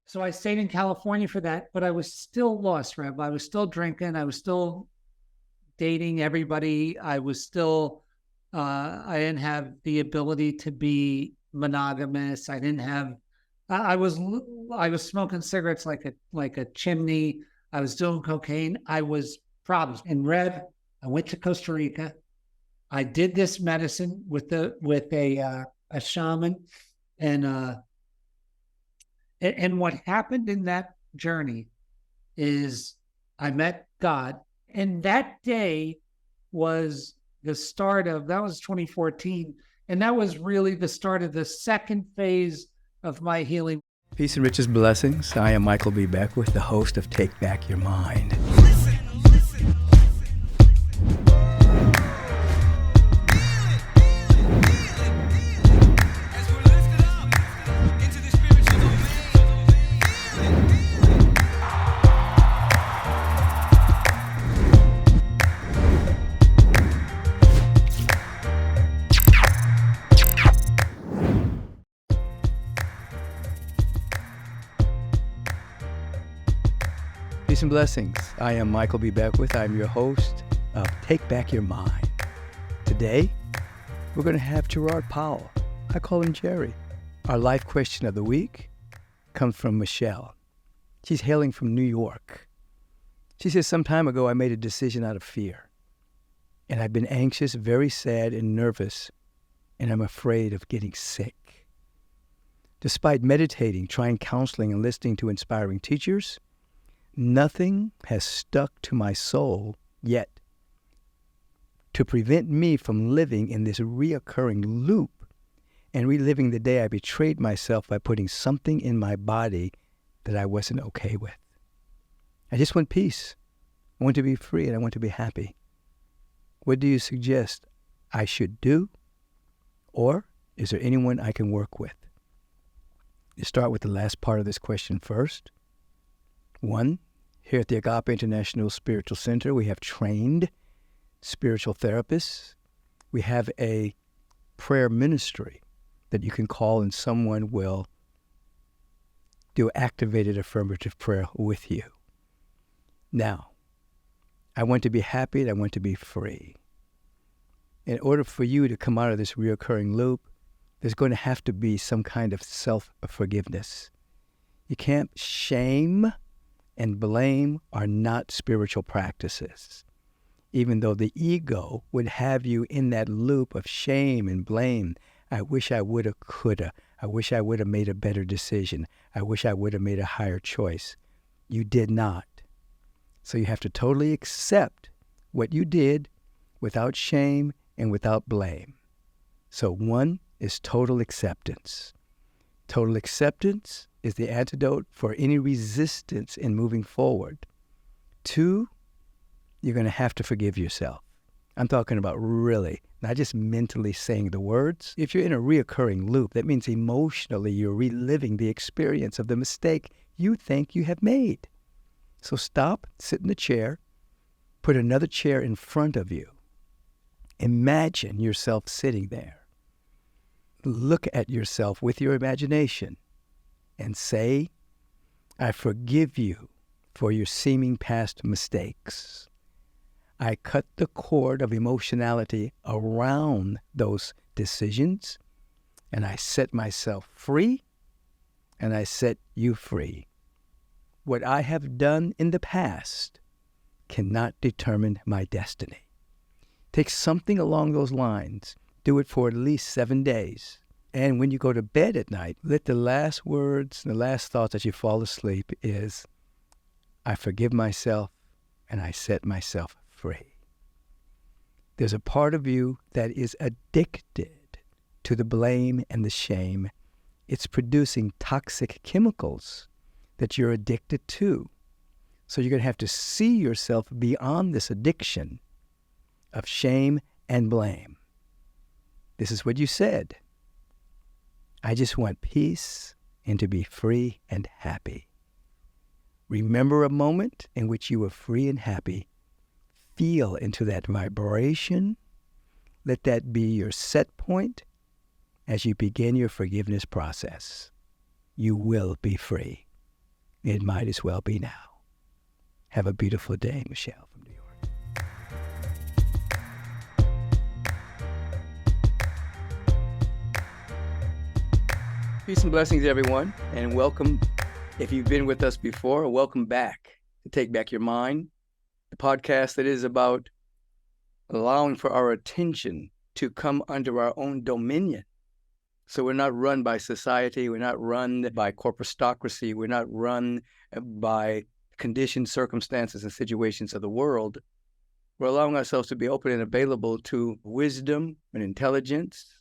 So I stayed in California for that, but I was still lost, Reb. I was still drinking. I was still dating everybody. I didn't have the ability to be monogamous. I didn't have, I was smoking cigarettes like a chimney. I was doing cocaine. I was problems. And Reb, I went to Costa Rica. I did this medicine with a shaman, and what happened in that journey is I met God, and that day was the start of that was 2014, and that was really the start of the second phase of my healing. Peace and riches blessings. I am Michael B. Beckwith, the host of Take Back Your Mind. Peace and blessings. I am Michael B. Beckwith. I'm your host of Take Back Your Mind. Today, we're going to have Gerard Powell. I call him Jerry. Our life question of the week comes from Michelle. She's hailing from New York. She says, some time ago, I made a decision out of fear. And I've been anxious, very sad, and nervous, and I'm afraid of getting sick. Despite meditating, trying counseling, and listening to inspiring teachers, nothing has stuck to my soul yet to prevent me from living in this reoccurring loop and reliving the day I betrayed myself by putting something in my body that I wasn't okay with. I just want peace. I want to be free, and I want to be happy. What do you suggest I should do? Or is there anyone I can work with? Let's start with the last part of this question first. One, here at the Agape International Spiritual Center, we have trained spiritual therapists. We have a prayer ministry that you can call, and someone will do activated affirmative prayer with you. Now, I want to be happy and I want to be free. In order for you to come out of this reoccurring loop, there's going to have to be some kind of self-forgiveness. You can't shame and blame are not spiritual practices. Even though the ego would have you in that loop of shame and blame, I wish I woulda, coulda. I wish I would have made a better decision. I wish I would have made a higher choice. You did not. So you have to totally accept what you did without shame and without blame. So one is total acceptance. Total acceptance is the antidote for any resistance in moving forward. Two, you're going to have to forgive yourself. I'm talking about really, not just mentally saying the words. If you're in a reoccurring loop, that means emotionally you're reliving the experience of the mistake you think you have made. So stop, sit in the chair, put another chair in front of you. Imagine yourself sitting there. Look at yourself with your imagination and say, I forgive you for your seeming past mistakes. I cut the cord of emotionality around those decisions, and I set myself free, and I set you free. What I have done in the past cannot determine my destiny. Take something along those lines. Do it for at least 7 days. And when you go to bed at night, let the last words, the last thoughts as you fall asleep is, I forgive myself and I set myself free. There's a part of you that is addicted to the blame and the shame. It's producing toxic chemicals that you're addicted to. So you're going to have to see yourself beyond this addiction of shame and blame. This is what you said. I just want peace and to be free and happy. Remember a moment in which you were free and happy. Feel into that vibration. Let that be your set point as you begin your forgiveness process. You will be free. It might as well be now. Have a beautiful day, Michelle from New York. Peace and blessings, everyone, and welcome. If you've been with us before, welcome back to Take Back Your Mind, the podcast that is about allowing for our attention to come under our own dominion. So we're not run by society. We're not run by corporatocracy. We're not run by conditions, circumstances, and situations of the world. We're allowing ourselves to be open and available to wisdom and intelligence,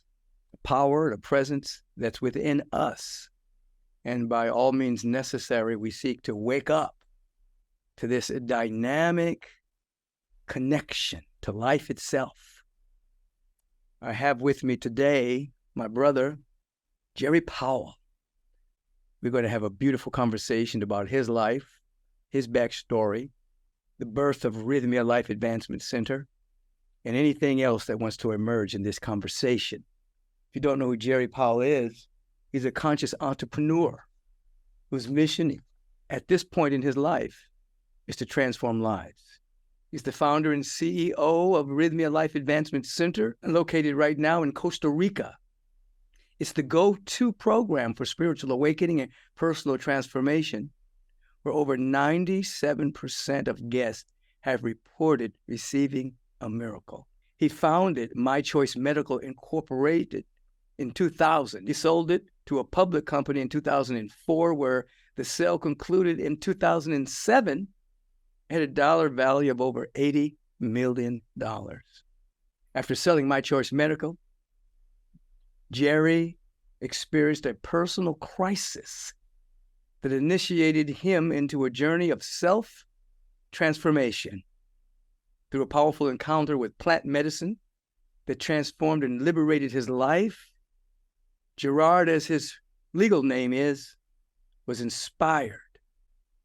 power, the presence that's within us. And by all means necessary, we seek to wake up to this dynamic connection to life itself. I have with me today my brother, Gerard Powell. We're going to have a beautiful conversation about his life, his backstory, the birth of Rythmia Life Advancement Center, and anything else that wants to emerge in this conversation. If you don't know who Gerard Powell is, he's a conscious entrepreneur whose mission at this point in his life is to transform lives. He's the founder and CEO of Rythmia Life Advancement Center, located right now in Costa Rica. It's the go-to program for spiritual awakening and personal transformation, where over 97% of guests have reported receiving a miracle. He founded My Choice Medical Incorporated in 2000. He sold it to a public company in 2004, where the sale concluded in 2007 at a dollar value of over $80 million. After selling My Choice Medical, Jerry experienced a personal crisis that initiated him into a journey of self-transformation through a powerful encounter with plant medicine that transformed and liberated his life. Gerard, as his legal name is, was inspired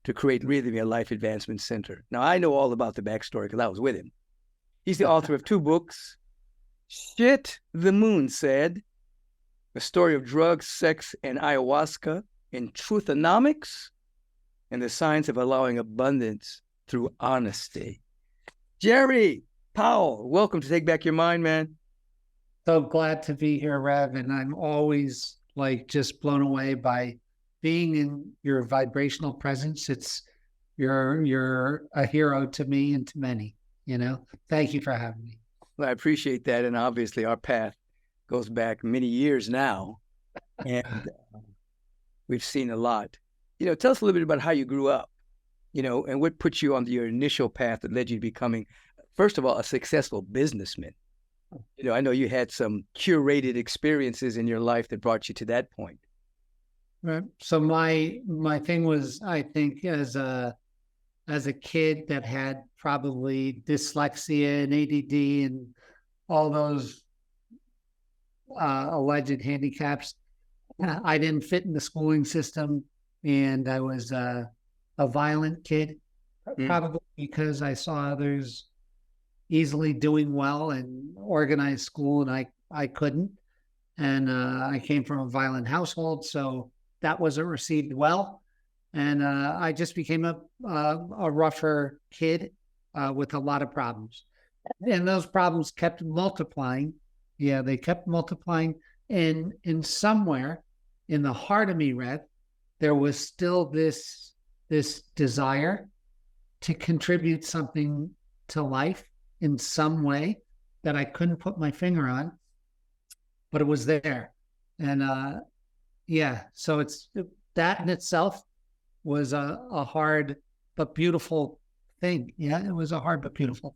to create Rythmia Life Advancement Center. Now, I know all about the backstory because I was with him. He's the author of 2 books, Shit the Moon Said, A Story of Drugs, Sex, and Ayahuasca in Truthonomics, and The Science of Allowing Abundance Through Honesty. Gerard Powell, welcome to Take Back Your Mind, man. So glad to be here, Rev. And I'm always just blown away by being in your vibrational presence. You're a hero to me and to many, Thank you for having me. Well, I appreciate that. And obviously our path goes back many years now. And we've seen a lot. Tell us a little bit about how you grew up, and what put you on your initial path that led you to becoming, first of all, a successful businessman. I know you had some curated experiences in your life that brought you to that point. Right. So my thing was, I think, as a kid that had probably dyslexia and ADD and all those alleged handicaps, I didn't fit in the schooling system, and I was a violent kid, probably because I saw others easily doing well in organized school, and I couldn't. And I came from a violent household, so that wasn't received well. And I just became a rougher kid with a lot of problems. And those problems kept multiplying. Yeah, they kept multiplying. And in somewhere in the heart of me, Rev, there was still this desire to contribute something to life in some way that I couldn't put my finger on, but it was there. And so that in itself was a hard but beautiful thing. Yeah, it was a hard but beautiful.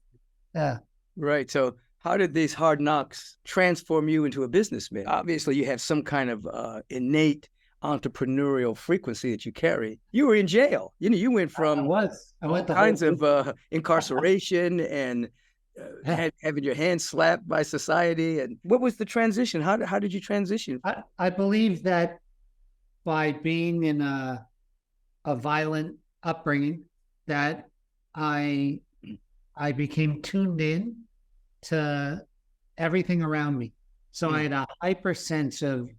Yeah. Right. So how did these hard knocks transform you into a businessman? Obviously, you have some kind of innate entrepreneurial frequency that you carry. You were in jail. You went from I went all kinds of incarceration and having your hands slapped by society. And what was the transition? How did you transition? I believe that by being in a violent upbringing, that I became tuned in to everything around me. So I had a hyper sense of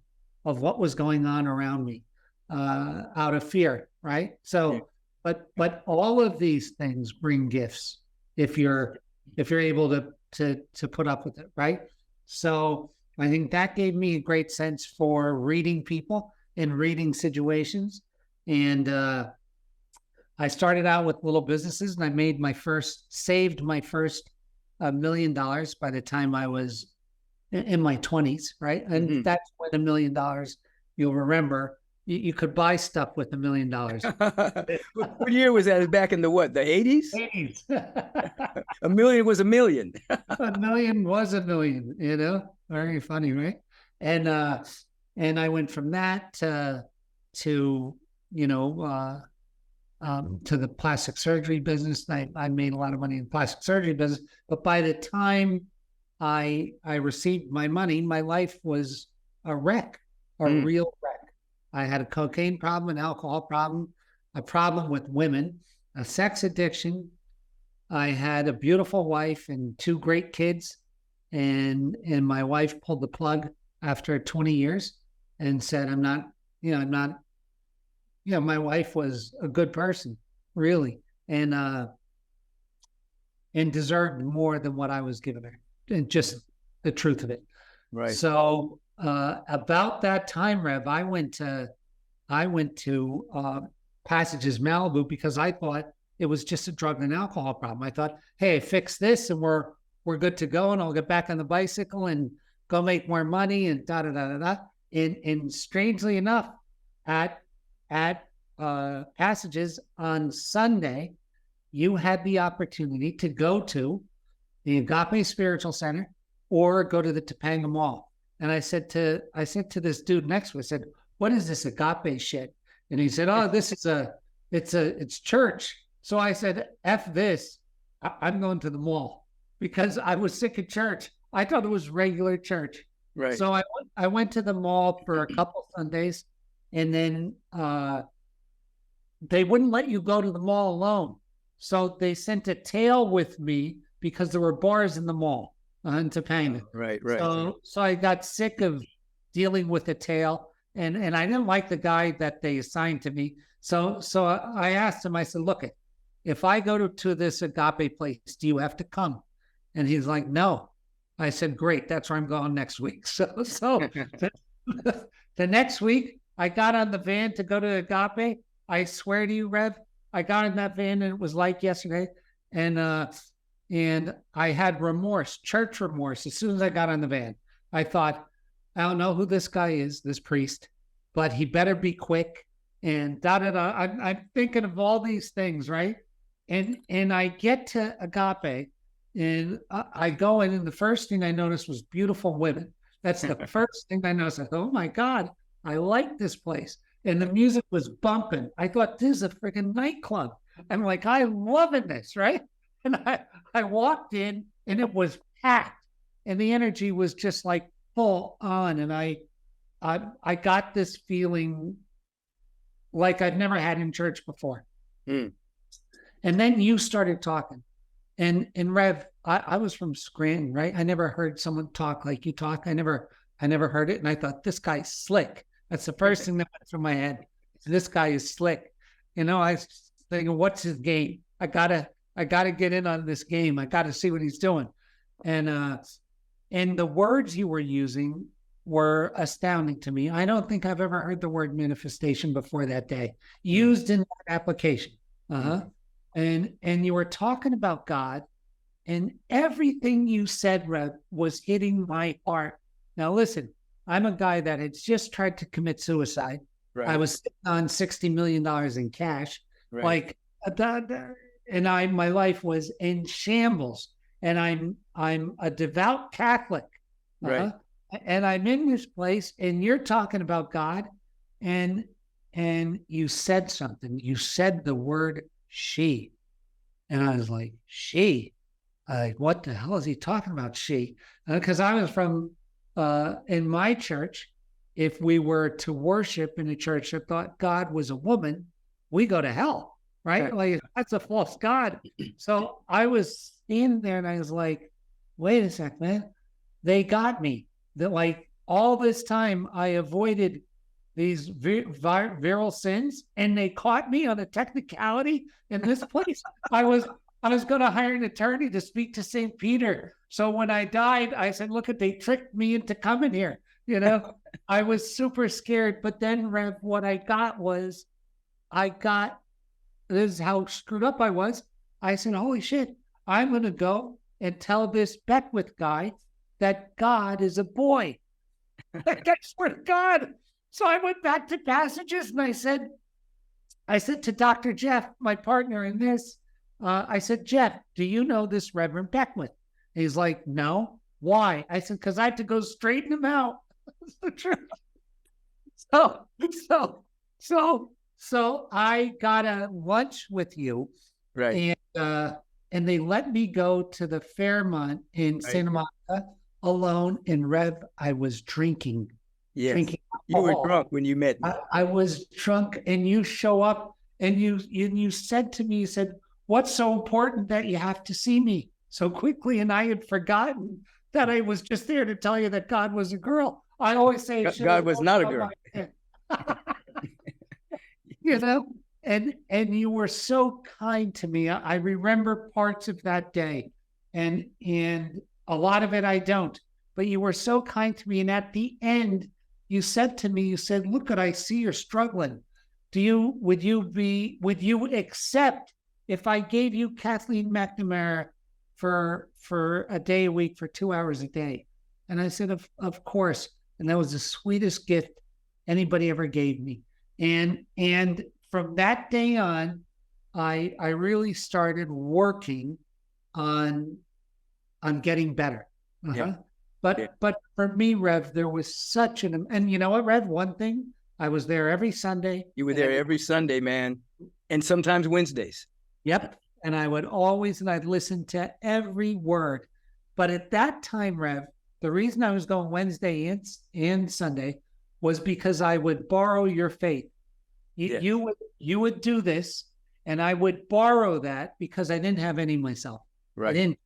what was going on around me. out of fear, right? So, but all of these things bring gifts if you're able to put up with it, right? So I think that gave me a great sense for reading people and reading situations. And I started out with little businesses, and I saved my first $1 million by the time I was in my 20s, right? And that's when $1 million, you'll remember, you could buy stuff with $1 million. What year was that? Back in the what? The 80s? 80s. $1 million was $1 million. $1 million was $1 million, you know? Very funny, right? And I went from that to you know, to the plastic surgery business. I made a lot of money in the plastic surgery business, but by the time I received my money, my life was a wreck, a real wreck. I had a cocaine problem, an alcohol problem, a problem with women, a sex addiction. I had a beautiful wife and 2 great kids, and my wife pulled the plug after 20 years and said, my wife was a good person, really, and deserved more than what I was giving her, and just the truth of it. Right. So about that time, Rev, I went to Passages Malibu because I thought it was just a drug and alcohol problem. I thought, hey, fix this and we're good to go, and I'll get back on the bicycle and go make more money and da da da da da. And strangely enough, at Passages on Sunday, you had the opportunity to go to the Agape Spiritual Center or go to the Topanga Mall. And I said to this dude next to me, I said, what is this agape shit? And he said, oh, this is it's church. So I said, F this, I'm going to the mall, because I was sick of church. I thought it was regular church. Right. So I went to the mall for a couple Sundays, and then they wouldn't let you go to the mall alone. So they sent a tail with me because there were bars in the mall in Topanga. Right. So I got sick of dealing with a tail, and I didn't like the guy that they assigned to me. So I asked him, I said, look, if I go to this agape place, do you have to come? And he's like, no. I said, great, that's where I'm going next week. So the next week, I got on the van to go to Agape. I swear to you, Rev, I got in that van and it was like yesterday. And I had remorse, church remorse. As soon as I got on the van, I thought, I don't know who this guy is, this priest, but he better be quick. And da-da-da. I'm thinking of all these things, right? And I get to Agape, and I go in, and the first thing I noticed was beautiful women. That's the first thing I noticed. I thought, oh my God, I like this place. And the music was bumping. I thought, this is a freaking nightclub. I'm like, I'm loving this, right? And I walked in, and it was packed, and the energy was just like full on. And I got this feeling like I'd never had in church before. And then you started talking. And Rev, I was from Scranton, right? I never heard someone talk like you talk. I never heard it. And I thought, this guy's slick. That's the first thing that went through my head. This guy is slick. You know, I was thinking, what's his game? I gotta get in on this game. I gotta see what he's doing. And the words you were using were astounding to me. I don't think I've ever heard the word manifestation before that day used in that application. And you were talking about God, and everything you said, Rev, was hitting my heart. Now, listen, I'm a guy that had just tried to commit suicide. Right. I was sitting on $60 million in cash. Right. My life was in shambles. And I'm a devout Catholic. Right. And I'm in this place, and you're talking about God, and you said something. You said the word she. And I was like, she? What the hell is he talking about, she? Because I was from, in my church, if we were to worship in a church that thought God was a woman, we go to hell, right? Like, that's a false God. So I was standing there, and I was like, wait a sec, man. They got me. That, like, all this time I avoided these viral sins, and they caught me on a technicality in this place. I was going to hire an attorney to speak to St. Peter. So when I died, I said, look, they tricked me into coming here. I was super scared. But then, Rev, what I got, this is how screwed up I was. I said, holy shit, I'm going to go and tell this Beckwith guy that God is a boy. I swear to God. So I went back to Passages and I said to Dr. Jeff, my partner in this, I said, Jeff, do you know this Reverend Beckwith? He's like, no. Why? I said, because I have to go straighten him out. That's the truth. So I got a lunch with you, Right. And they let me go to the Fairmont in Santa Monica alone. And Rev, I was drinking. Yes. Drinking you were drunk when you met me. I was drunk, and you show up, and you said to me, you said, what's so important that you have to see me so quickly? And I had forgotten that I was just there to tell you that God was a girl. I always say God was not a girl. And you were so kind to me. I remember parts of that day, and a lot of it I don't, but you were so kind to me. And at the end, you said to me, look, I see you're struggling. Would you accept if I gave you Kathleen McNamara for a day a week, for 2 hours a day? And I said, of course. And that was the sweetest gift anybody ever gave me. And from that day on, I really started working on getting better. Yeah. But for me, Rev, there was such and you know what, Rev, one thing, I was there every Sunday. You were there every Sunday, man. And sometimes Wednesdays. Yep. And I'd listen to every word. But at that time, Rev, the reason I was going Wednesday and Sunday was because I would borrow your faith. You would do this, and I would borrow that because I didn't have any myself. Right. I didn't,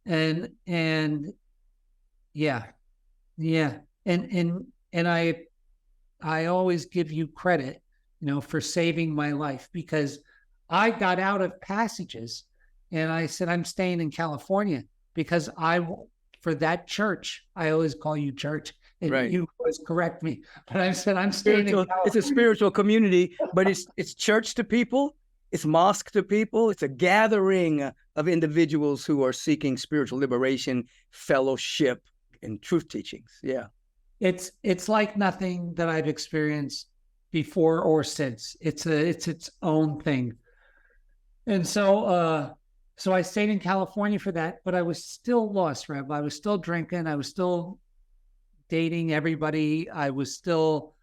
and yeah. And I always give you credit, for saving my life, because I got out of Passages and I said, I'm staying in California because for that church, I always call you church. And right. You always correct me, but I said, I'm staying in California. It's a spiritual community, but it's church to people. It's mosque to people. It's a gathering of individuals who are seeking spiritual liberation, fellowship, and truth teachings. Yeah. It's like nothing that I've experienced before or since. It's its own thing. And so I stayed in California for that, but I was still lost, Rev. I was still drinking. I was still dating everybody. I was still,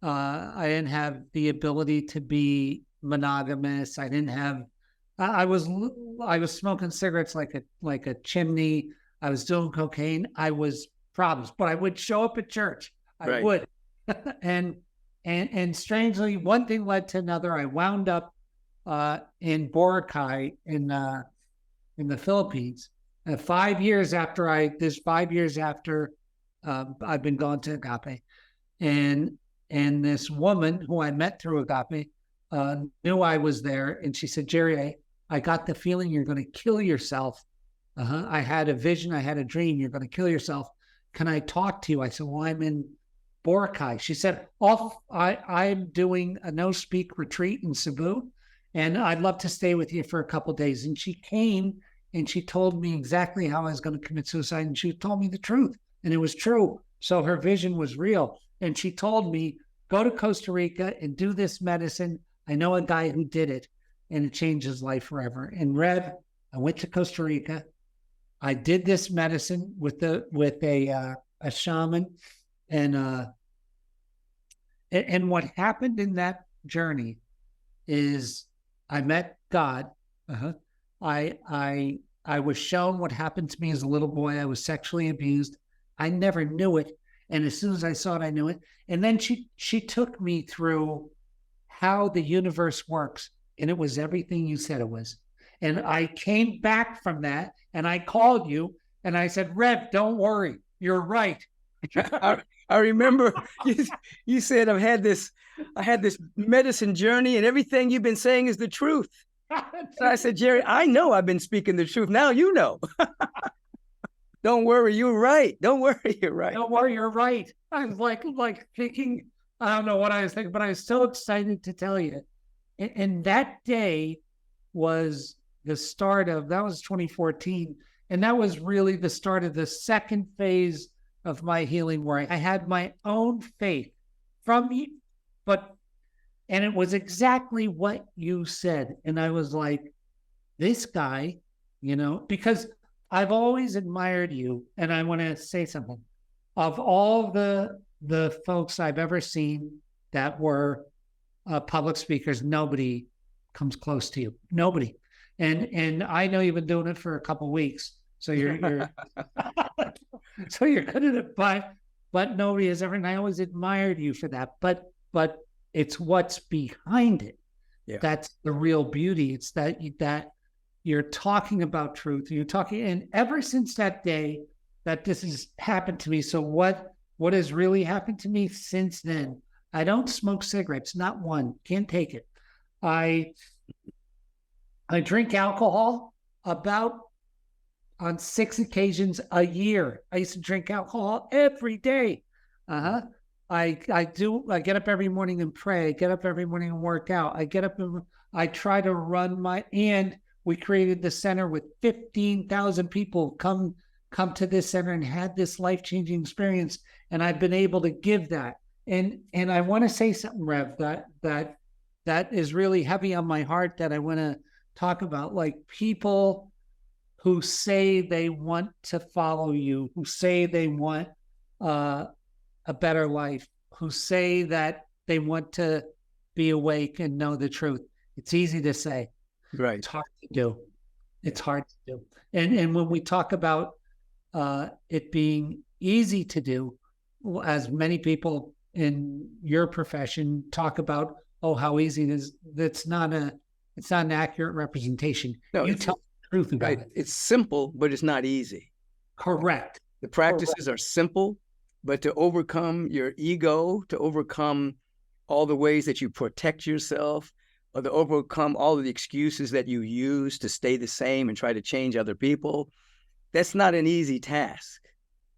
I didn't have the ability to be monogamous. I didn't have, I was smoking cigarettes like a chimney. I was doing cocaine. I was problems, but I would show up at church. I would. And strangely, one thing led to another. I wound up in Boracay in the Philippines. 5 years after I've been going to Agape, and this woman who I met through Agape knew I was there, and she said, Jerry, I got the feeling you're going to kill yourself. I had a vision, I had a dream, you're going to kill yourself. Can I talk to you? I said, well, I'm in Boracay. She said, I'm doing a no-speak retreat in Cebu, and I'd love to stay with you for a couple of days. And she came and she told me exactly how I was going to commit suicide, and she told me the truth, and it was true. So her vision was real. And she told me, go to Costa Rica and do this medicine. I know a guy who did it, and it changed his life forever. And Rev, I went to Costa Rica. I did this medicine with a shaman, and what happened in that journey is I met God. I was shown what happened to me as a little boy. I was sexually abused. I never knew it, and as soon as I saw it, I knew it. And then she took me through how the universe works, and it was everything you said it was. And I came back from that, and I called you, and I said, Rev, don't worry. You're right. I remember you said I had this medicine journey, and everything you've been saying is the truth. So I said, Jerry, I know I've been speaking the truth. Now you know. Don't worry, you're right. Don't worry, you're right. Don't worry, you're right. I was like thinking, I don't know what I was thinking, but I was so excited to tell you. And that day was the start of, that was 2014. And that was really the start of the second phase of my healing, where I had my own faith from you, and it was exactly what you said. And I was like, this guy, because I've always admired you. And I want to say something. Of all the folks I've ever seen that were public speakers, nobody comes close to you. Nobody. And I know you've been doing it for a couple of weeks. So you're so you're good at it, but nobody has ever, and I always admired you for that. But it's what's behind it. Yeah. That's the real beauty. It's that you're talking about truth. And ever since that day that this has happened to me. So what has really happened to me since then? I don't smoke cigarettes, not one. Can't take it. I drink alcohol about on 6 occasions a year. I used to drink alcohol every day. I get up every morning and pray. I get up every morning and work out. I get up and I try to run and we created the center with 15,000 people come to this center and had this life-changing experience. And I've been able to give that. And I want to say something, Rev, that is really heavy on my heart, that I want to talk about. Like, people who say they want to follow you, who say they want a better life, who say that they want to be awake and know the truth. It's easy to say. Right. It's hard to do. It's hard to do. And when we talk about it being easy to do, as many people in your profession talk about, oh, how easy it is, it's not an accurate representation. No, you tell the truth about it. It's simple, but it's not easy. Correct. The practices are simple, but to overcome your ego, to overcome all the ways that you protect yourself, or to overcome all of the excuses that you use to stay the same and try to change other people, that's not an easy task.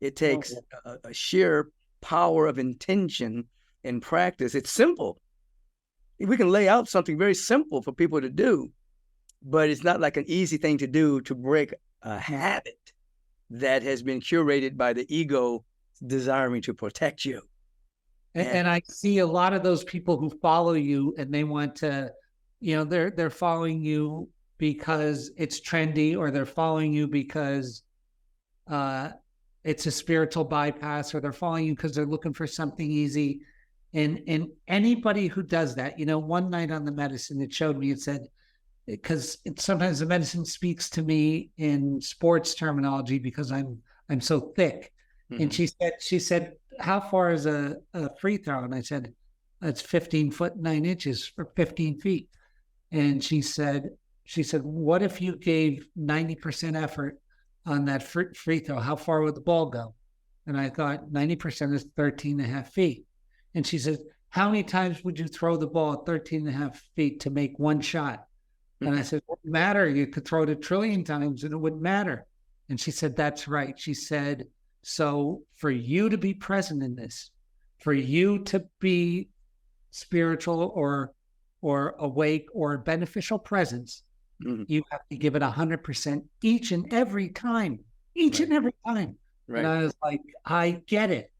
It takes a sheer power of intention and practice. It's simple. We can lay out something very simple for people to do, but it's not like an easy thing to do, to break a habit that has been curated by the ego desiring to protect you. And I see a lot of those people who follow you, and they want to, they're following you because it's trendy, or they're following you because it's a spiritual bypass, or they're following you because they're looking for something easy. And anybody who does that, one night on the medicine, it showed me, it said, because sometimes the medicine speaks to me in sports terminology because I'm so thick. Mm-hmm. And she said, how far is a free throw? And I said, it's 15 foot 9 inches, or 15 feet. And she said, what if you gave 90% effort on that free throw? How far would the ball go? And I thought 90% is 13 and a half feet. And she said, how many times would you throw the ball at 13 and a half feet to make one shot? And I said, it wouldn't matter. You could throw it 1 trillion times and it wouldn't matter. And she said, that's right. She said, so for you to be present in this, for you to be spiritual or awake or beneficial presence, you have to give it 100% each and every time, and every time. Right. And I was like, I get it.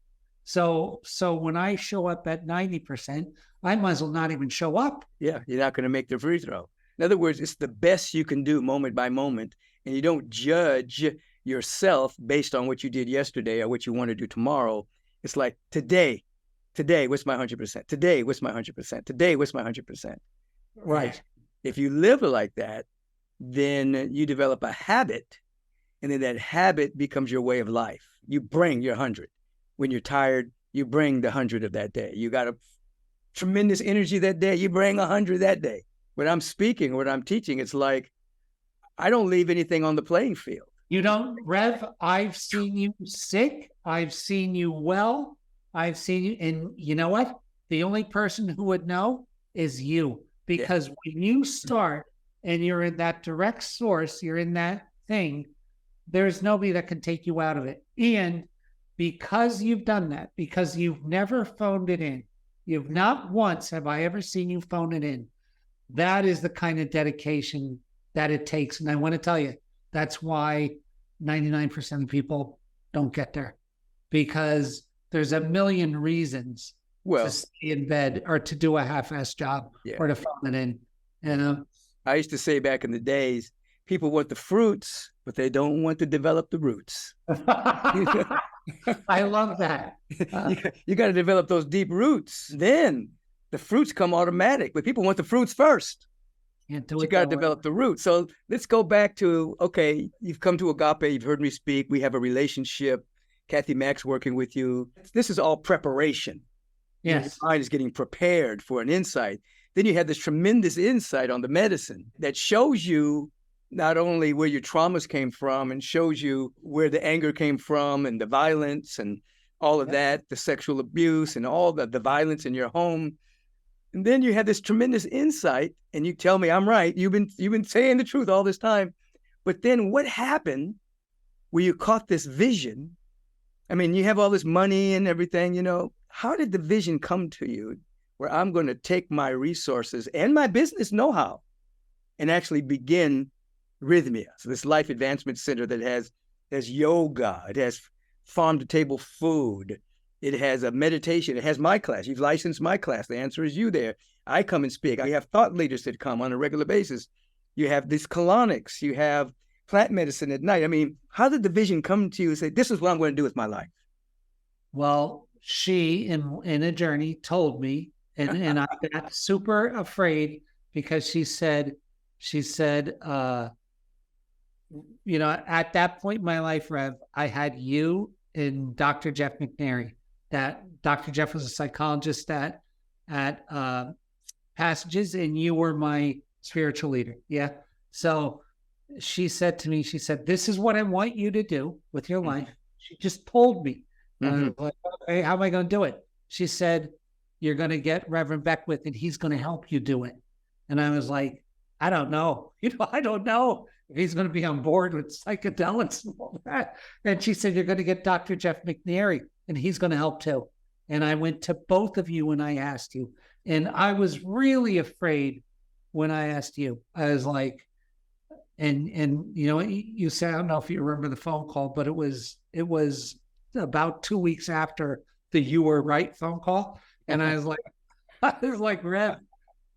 So when I show up at 90%, I might as well not even show up. Yeah, you're not going to make the free throw. In other words, it's the best you can do moment by moment, and you don't judge yourself based on what you did yesterday or what you want to do tomorrow. It's like, today, what's my 100%? Today, what's my 100%? Today, what's my 100%? Right. If you live like that, then you develop a habit, and then that habit becomes your way of life. You bring your 100. When you're tired, you bring the 100 of that day. You got a tremendous energy that day, you bring 100 that day. When I'm speaking, when I'm teaching, it's like, I don't leave anything on the playing field. You don't, Rev, I've seen you sick. I've seen you well. I've seen you. And you know what? The only person who would know is you. Because when you start and you're in that direct source, you're in that thing, there's nobody that can take you out of it. And because you've done that, because you've never phoned it in, you've not once have I ever seen you phone it in. That is the kind of dedication that it takes. And I want to tell you, that's why 99% of people don't get there, because there's a million reasons to stay in bed or to do a half-assed job or to phone it in. You know, I used to say back in the days, people want the fruits, but they don't want to develop the roots. I love that. You got to develop those deep roots. Then the fruits come automatic, but people want the fruits first. You got to develop the roots. So let's go back to, okay, you've come to Agape, you've heard me speak, we have a relationship. Kathy Mack's working with you. This is all preparation. Yes. Your mind is getting prepared for an insight. Then you have this tremendous insight on the medicine that shows you not only where your traumas came from and shows you where the anger came from and the violence and all of that, the sexual abuse and all the violence in your home. And then you have this tremendous insight and you tell me I'm right. You've been saying the truth all this time. But then what happened where you caught this vision? I mean, you have all this money and everything, you know. How did the vision come to you where I'm going to take my resources and my business know-how and actually begin Rythmia? So this Life Advancement Center that has yoga, it has farm-to-table food, it has a meditation, it has my class. You've licensed my class. The answer is you there. I come and speak. I have thought leaders that come on a regular basis. You have these colonics. You have plant medicine at night. I mean, how did the vision come to you and say, this is what I'm going to do with my life? Well, she, in a journey, told me, and I got super afraid because she said, you know, at that point in my life, Rev, I had you and Dr. Jeff McNary. That Dr. Jeff was a psychologist at Passages, and you were my spiritual leader. Yeah. So she said to me, she said, this is what I want you to do with your life. She just told me. I was like, okay, how am I going to do it? She said, you're going to get Reverend Beckwith and he's going to help you do it. And I was like, I don't know. You know, I don't know if he's going to be on board with psychedelics and all that. And she said, you're going to get Dr. Jeff McNary and he's going to help too. And I went to both of you and I asked you. And I was really afraid when I asked you. I was like, and you know, you said, I don't know if you remember the phone call, but it was about 2 weeks after the "you were right" phone call. And I was like, Rev,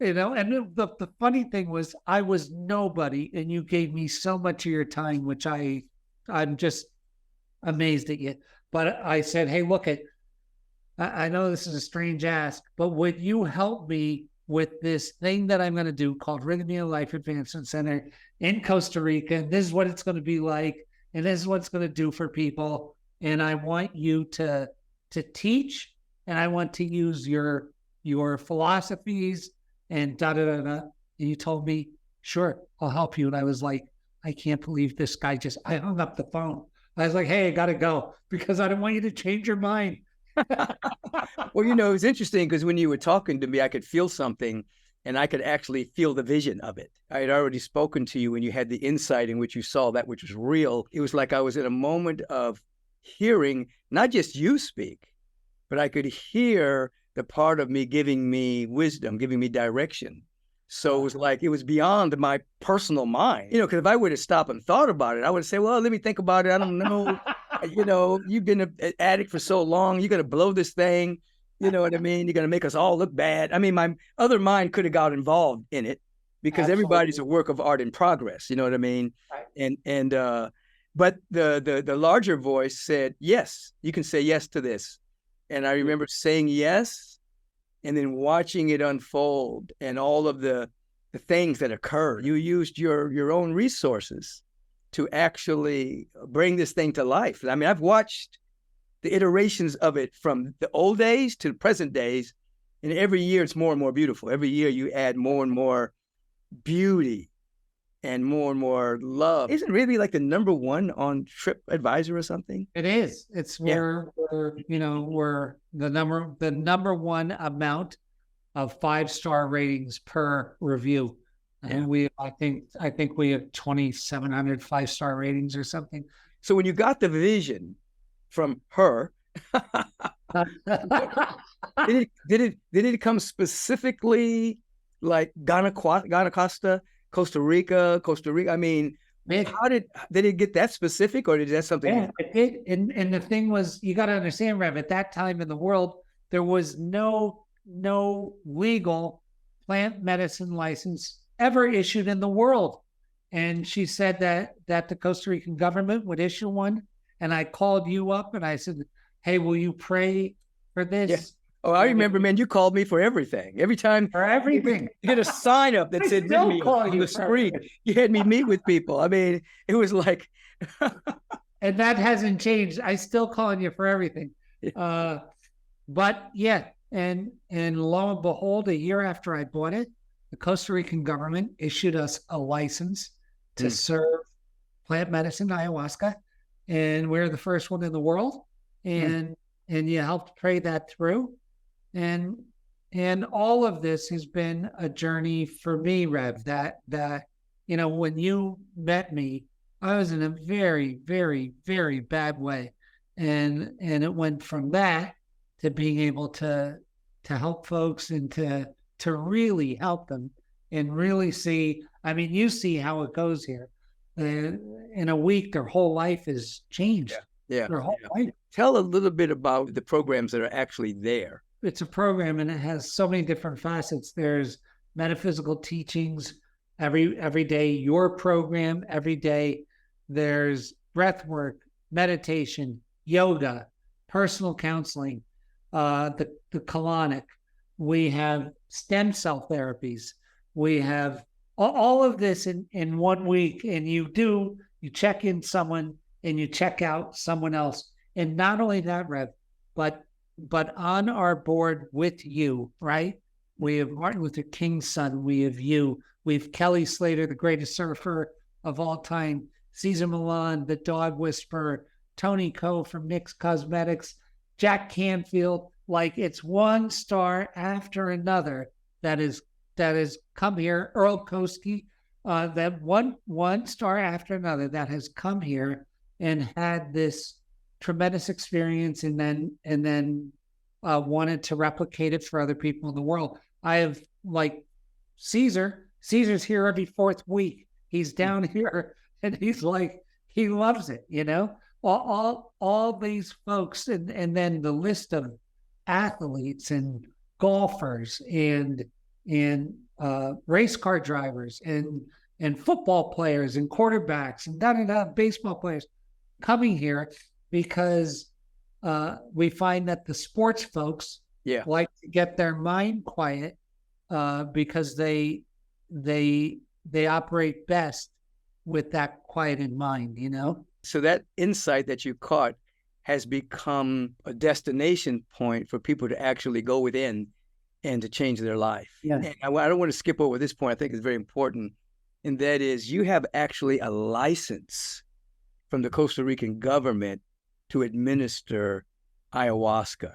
you know, and the funny thing was I was nobody and you gave me so much of your time, which I'm just amazed at you. But I said, hey, look, I know this is a strange ask, but would you help me with this thing that I'm going to do called Rythmia Life Advancement Center in Costa Rica? And this is what it's going to be like. And this is what it's going to do for people. And I want you to teach, and I want to use your philosophies and da-da-da-da. And you told me, sure, I'll help you. And I was like, I can't believe this guy I hung up the phone. I was like, hey, I got to go because I don't want you to change your mind. Well, you know, it's interesting because when you were talking to me, I could feel something and I could actually feel the vision of it. I had already spoken to you when you had the insight in which you saw that which was real. It was like I was in a moment of hearing not just you speak, but I could hear the part of me giving me wisdom, giving me direction. So it was like, it was beyond my personal mind, you know, because if I were to stop and thought about it, I would say, well, let me think about it. I don't know. You know, you've been an addict for so long. You're going to blow this thing. You know what I mean? You're going to make us all look bad. I mean, my other mind could have got involved in it because everybody's a work of art in progress. You know what I mean? Right. But the larger voice said, yes, you can say yes to this. And I remember saying yes and then watching it unfold and all of the things that occurred. You used your own resources to actually bring this thing to life. I mean, I've watched the iterations of it from the old days to the present days, and every year it's more and more beautiful. Every year you add more and more beauty and more love. Isn't really like the number one on TripAdvisor or something? It is. It's where we're the number one amount of 5-star ratings per review. And I think we have 2,700 5-star ratings or something. So when you got the vision from her, did it come specifically like Ghana, Costa Rica? I mean, how did it get that specific, or did that something? Yeah, it did. And the thing was, you got to understand, Rev, at that time in the world, there was no legal plant medicine license ever issued in the world. And she said that the Costa Rican government would issue one. And I called you up and I said, hey, will you pray for this? Yeah. Oh, I remember, man, you called me for everything. Every time. For everything. You had a sign up that said, meet me on the street. You had me meet with people. I mean, it was like. And that hasn't changed. I still calling you for everything. But yeah, and lo and behold, a year after I bought it, the Costa Rican government issued us a license to serve plant medicine, ayahuasca. And we're the first one in the world. And you helped pray that through. And all of this has been a journey for me, Rev, that when you met me, I was in a very, very, very bad way. And it went from that to being able to help folks and to really help them and really see, I mean, you see how it goes here. In a week, their whole life is changed. Yeah. Their whole life. Tell a little bit about the programs that are actually there. It's a program and it has so many different facets. There's metaphysical teachings every day, your program every day. There's breathwork, meditation, yoga, personal counseling, the colonic. We have stem cell therapies. We have all of this in 1 week. And you check in someone and you check out someone else. And not only that, Rev, but on our board with you, right? We have Martin Luther King's son. We have you. We have Kelly Slater, the greatest surfer of all time. Cesar Millan, the dog whisperer. Tony Coe from NYX Cosmetics. Jack Canfield. Like, it's one star after another that has come here. Earl Koski, that one star after another that has come here and had this tremendous experience and then wanted to replicate it for other people in the world. I have like Caesar's here every 4th week. He's down here and he's like, he loves it, all these folks. And then the list of athletes and golfers and race car drivers and football players and quarterbacks and baseball players coming here because we find that the sports folks like to get their mind quiet because they operate best with that quiet in mind, So that insight that you caught has become a destination point for people to actually go within and to change their life. Yeah. And I don't want to skip over this point. I think it's very important. And that is, you have actually a license from the Costa Rican government to administer ayahuasca.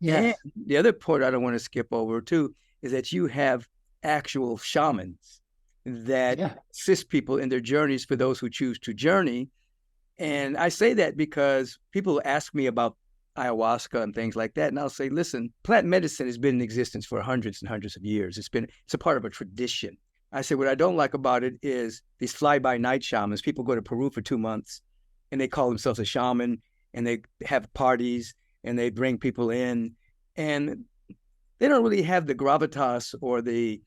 Yeah. And the other part I don't want to skip over too is that you have actual shamans that assist people in their journeys for those who choose to journey. And I say that because people ask me about ayahuasca and things like that. And I'll say, listen, plant medicine has been in existence for hundreds and hundreds of years. It's a part of a tradition. I say, what I don't like about it is these fly-by-night shamans. People go to Peru for 2 months and they call themselves a shaman and they have parties and they bring people in and they don't really have the gravitas or the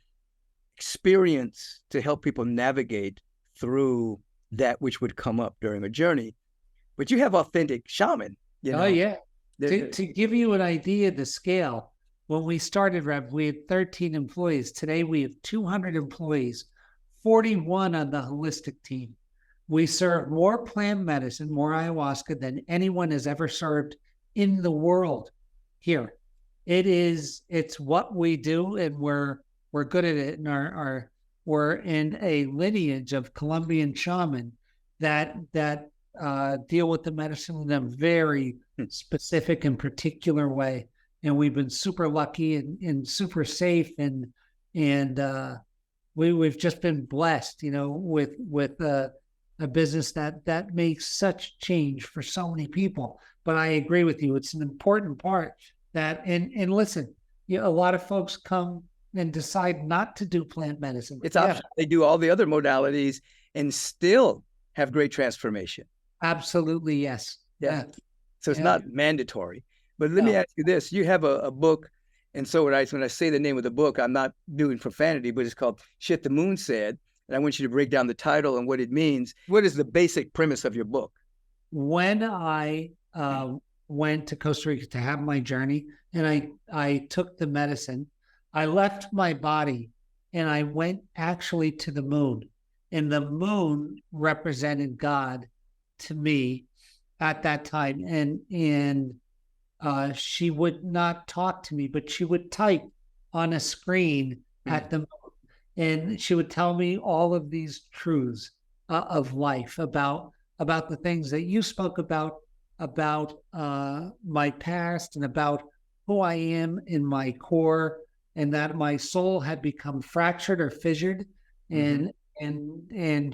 experience to help people navigate through that which would come up during a journey. But you have authentic shaman. Oh, yeah. To give you an idea of the scale, when we started, Rev, we had 13 employees. Today, we have 200 employees, 41 on the holistic team. We serve more plant medicine, more ayahuasca than anyone has ever served in the world here. It's what we do, and we're good at it. And were in a lineage of Colombian shaman that deal with the medicine in a very specific and particular way. And we've been super lucky and super safe, and we've just been blessed, with a business that makes such change for so many people. But I agree with you; it's an important part that. And listen, a lot of folks come and decide not to do plant medicine. It's optional. They do all the other modalities and still have great transformation. Absolutely, yes. Yeah. So it's not mandatory. But let me ask you this. You have a book, and so when I say the name of the book, I'm not doing profanity, but it's called Shit the Moon Said. And I want you to break down the title and what it means. What is the basic premise of your book? When I went to Costa Rica to have my journey, and I took the medicine, I left my body and I went actually to the moon. And the moon represented God to me at that time. And she would not talk to me, but she would type on a screen at the moon. And she would tell me all of these truths of life about the things that you spoke about my past and about who I am in my core, and that my soul had become fractured or fissured. And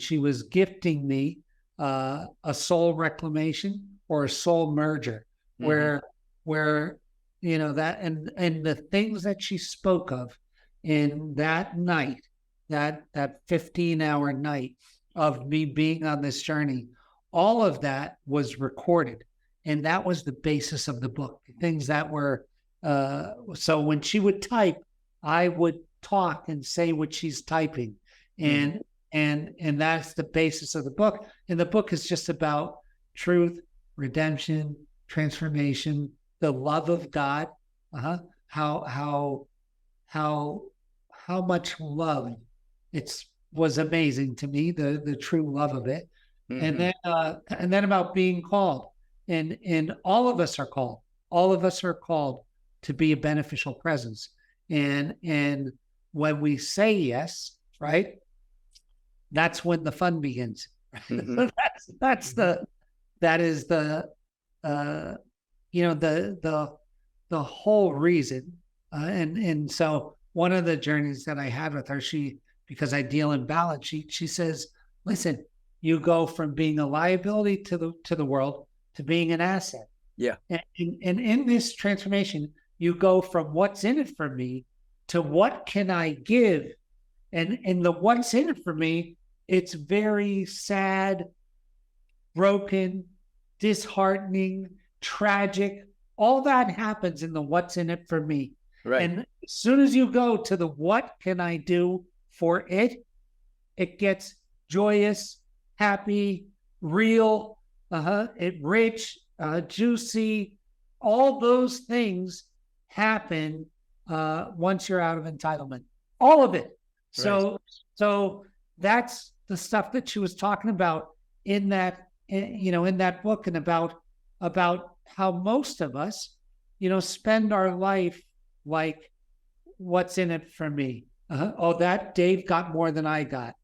she was gifting me a soul reclamation or a soul merger, where that and the things that she spoke of in that night, that 15-hour night of me being on this journey, all of that was recorded. And that was the basis of the book. Things that were, so when she would type, I would talk and say what she's typing. And that's the basis of the book. And the book is just about truth, redemption, transformation, the love of God, how much love. Was amazing to me, the true love of it. And then about being called. And all of us are called. All of us are called to be a beneficial presence. And when we say yes, right, that's when the fun begins. That is the the whole reason. And so one of the journeys that I had with her, because I deal in balance sheet, she says, listen, you go from being a liability to the world to being an asset. Yeah. And in this transformation, you go from what's in it for me to what can I give. And in the what's in it for me, it's very sad, broken, disheartening, tragic. All that happens in the what's in it for me. Right. And as soon as you go to the what can I do for it, it gets joyous, happy, real, rich, juicy. All those things happen once you're out of entitlement. All of it. Right. So that's the stuff that she was talking about in that book, and about how most of us, spend our life like, what's in it for me? Oh, that Dave got more than I got.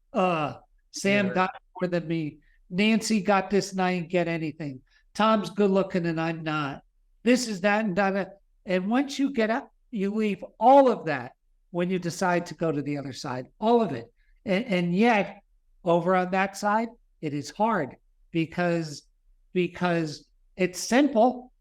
Sam got more than me. Nancy got this and I didn't get anything. Tom's good looking and I'm not. This is that and that. And once you get up, you leave all of that when you decide to go to the other side, all of it. And yet over on that side, it is hard because it's simple,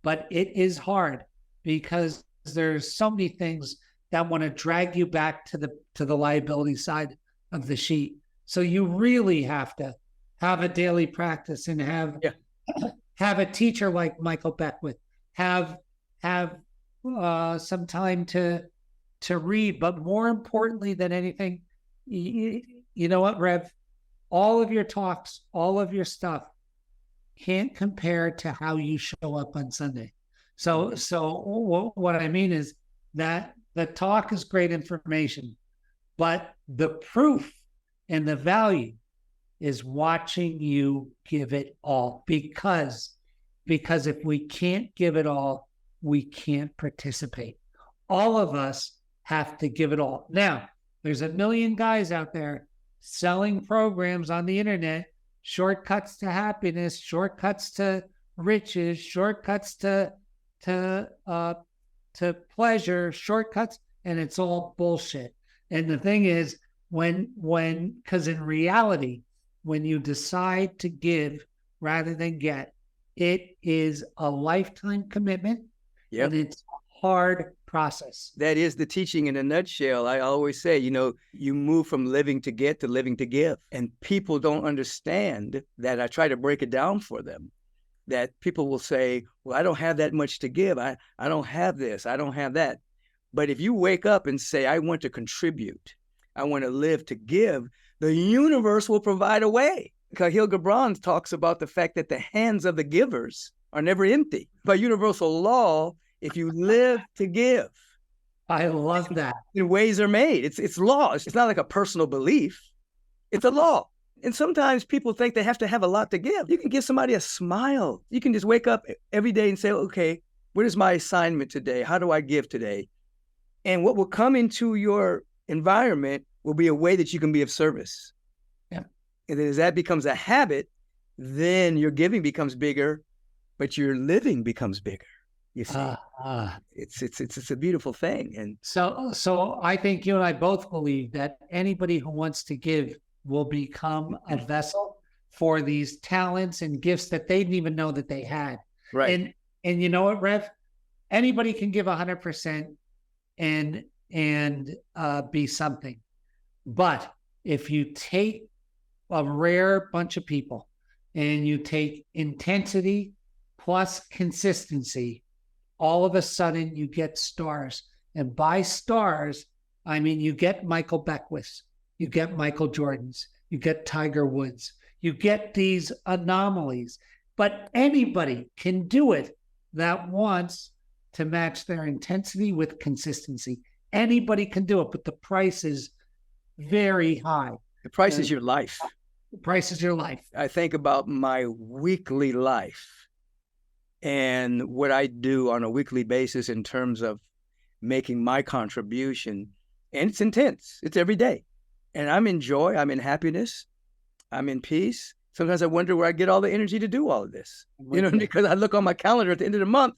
but it is hard because there's so many things that want to drag you back to the liability side of the sheet. So you really have to have a daily practice and have a teacher like Michael Beckwith, have some time to read, but more importantly than anything, you know what, Rev, all of your talks, all of your stuff can't compare to how you show up on Sunday. So what I mean is that the talk is great information, but the proof and the value is watching you give it all, because if we can't give it all, we can't participate. All of us have to give it all. Now, There's a million guys out there selling programs on the internet, shortcuts to happiness, shortcuts to riches, shortcuts to pleasure, shortcuts, and it's all bullshit. And the thing is, because in reality, when you decide to give rather than get, it is a lifetime commitment. Yep. And it's a hard process. That is the teaching in a nutshell. I always say, you move from living to get to living to give. And people don't understand that. I try to break it down for them, that people will say, well, I don't have that much to give. I don't have this. I don't have that. But if you wake up and say, I want to contribute, I want to live to give, the universe will provide a way. Khalil Gibran talks about the fact that the hands of the givers are never empty. By universal law, if you live to give, I love that. Ways are made. It's law. It's not like a personal belief. It's a law. And sometimes people think they have to have a lot to give. You can give somebody a smile. You can just wake up every day and say, okay, what is my assignment today? How do I give today? And what will come into your environment will be a way that you can be of service. Yeah. And then as that becomes a habit, then your giving becomes bigger, but your living becomes bigger. You see, it's a beautiful thing. And so I think you and I both believe that anybody who wants to give will become a vessel for these talents and gifts that they didn't even know that they had. Right. And you know what, Rev? Anybody can give 100% and be something. But if you take a rare bunch of people and you take intensity plus consistency, all of a sudden you get stars. And by stars, I mean you get Michael Beckwith, you get Michael Jordans, you get Tiger Woods, you get these anomalies. But anybody can do it that wants to match their intensity with consistency. Anybody can do it, but the price is very high. The price is your life. The price is your life. I think about my weekly life and what I do on a weekly basis in terms of making my contribution. And it's intense. It's every day. And I'm in joy. I'm in happiness. I'm in peace. Sometimes I wonder where I get all the energy to do all of this. Because I look on my calendar at the end of the month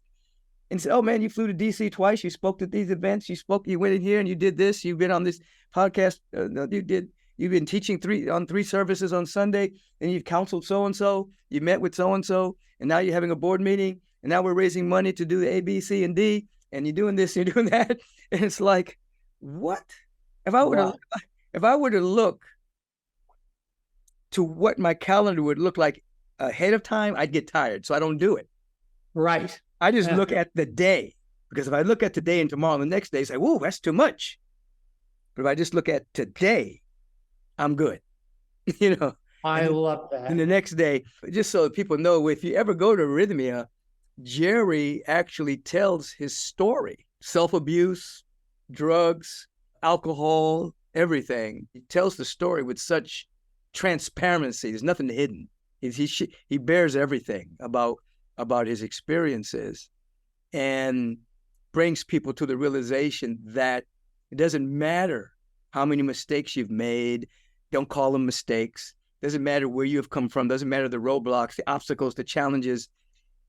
and say, oh man, you flew to DC twice. You spoke at these events. You went in here and you did this. You've been on this podcast. You've been teaching three services on Sunday, and you've counseled so-and-so. You met with so-and-so, and now you're having a board meeting, and now we're raising money to do the A, B, C, and D, and you're doing this, and you're doing that. And it's like, what? If I were to look to what my calendar would look like ahead of time, I'd get tired. So I don't do it. Right. I just look at the day, because if I look at today and tomorrow and the next day, say, whoa, that's too much. But if I just look at today, I'm good. I love that. And the next day, just so people know, if you ever go to Rythmia, Jerry actually tells his story. Self-abuse, drugs, alcohol, everything. He tells the story with such transparency. There's nothing hidden. He bears everything about his experiences and brings people to the realization that it doesn't matter how many mistakes you've made. Don't call them mistakes. Doesn't matter where you have come from. Doesn't matter the roadblocks, the obstacles, the challenges.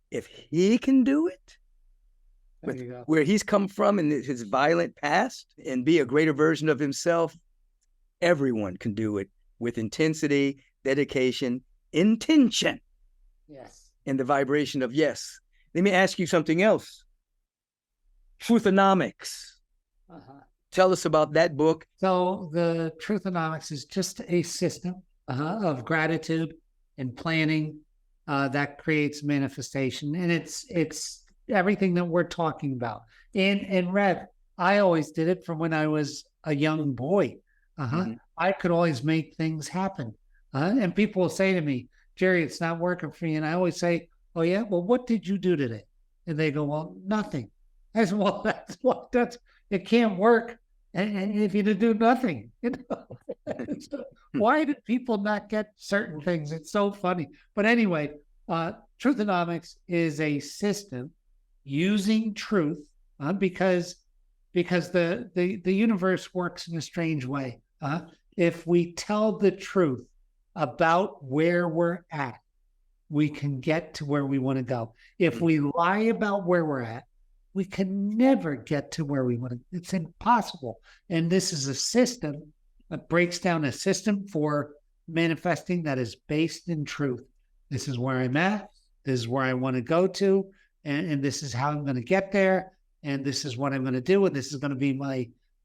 If he can do it with where he's come from in his violent past and be a greater version of himself, everyone can do it with intensity, dedication, intention. Yes. And the vibration of yes. Let me ask you something else. Truthonomics. Tell us about that book. So the Truthonomics is just a system of gratitude and planning that creates manifestation. And it's everything that we're talking about. And Rev, I always did it from when I was a young boy. I could always make things happen. And people will say to me, Jerry, it's not working for you. And I always say, oh yeah, well, what did you do today? And they go, well, nothing. I said, well, it can't work. And if you do nothing, why did people not get certain things? It's so funny. But anyway, Truthonomics is a system using truth because because the universe works in a strange way. If we tell the truth about where we're at, we can get to where we want to go. If we lie about where we're at, we can never get to where we want to. It's impossible. And this is a system that breaks down a system for manifesting that is based in truth. This is where I'm at. This is where I want to go to. And this is how I'm going to get there. And this is what I'm going to do. And this is going to be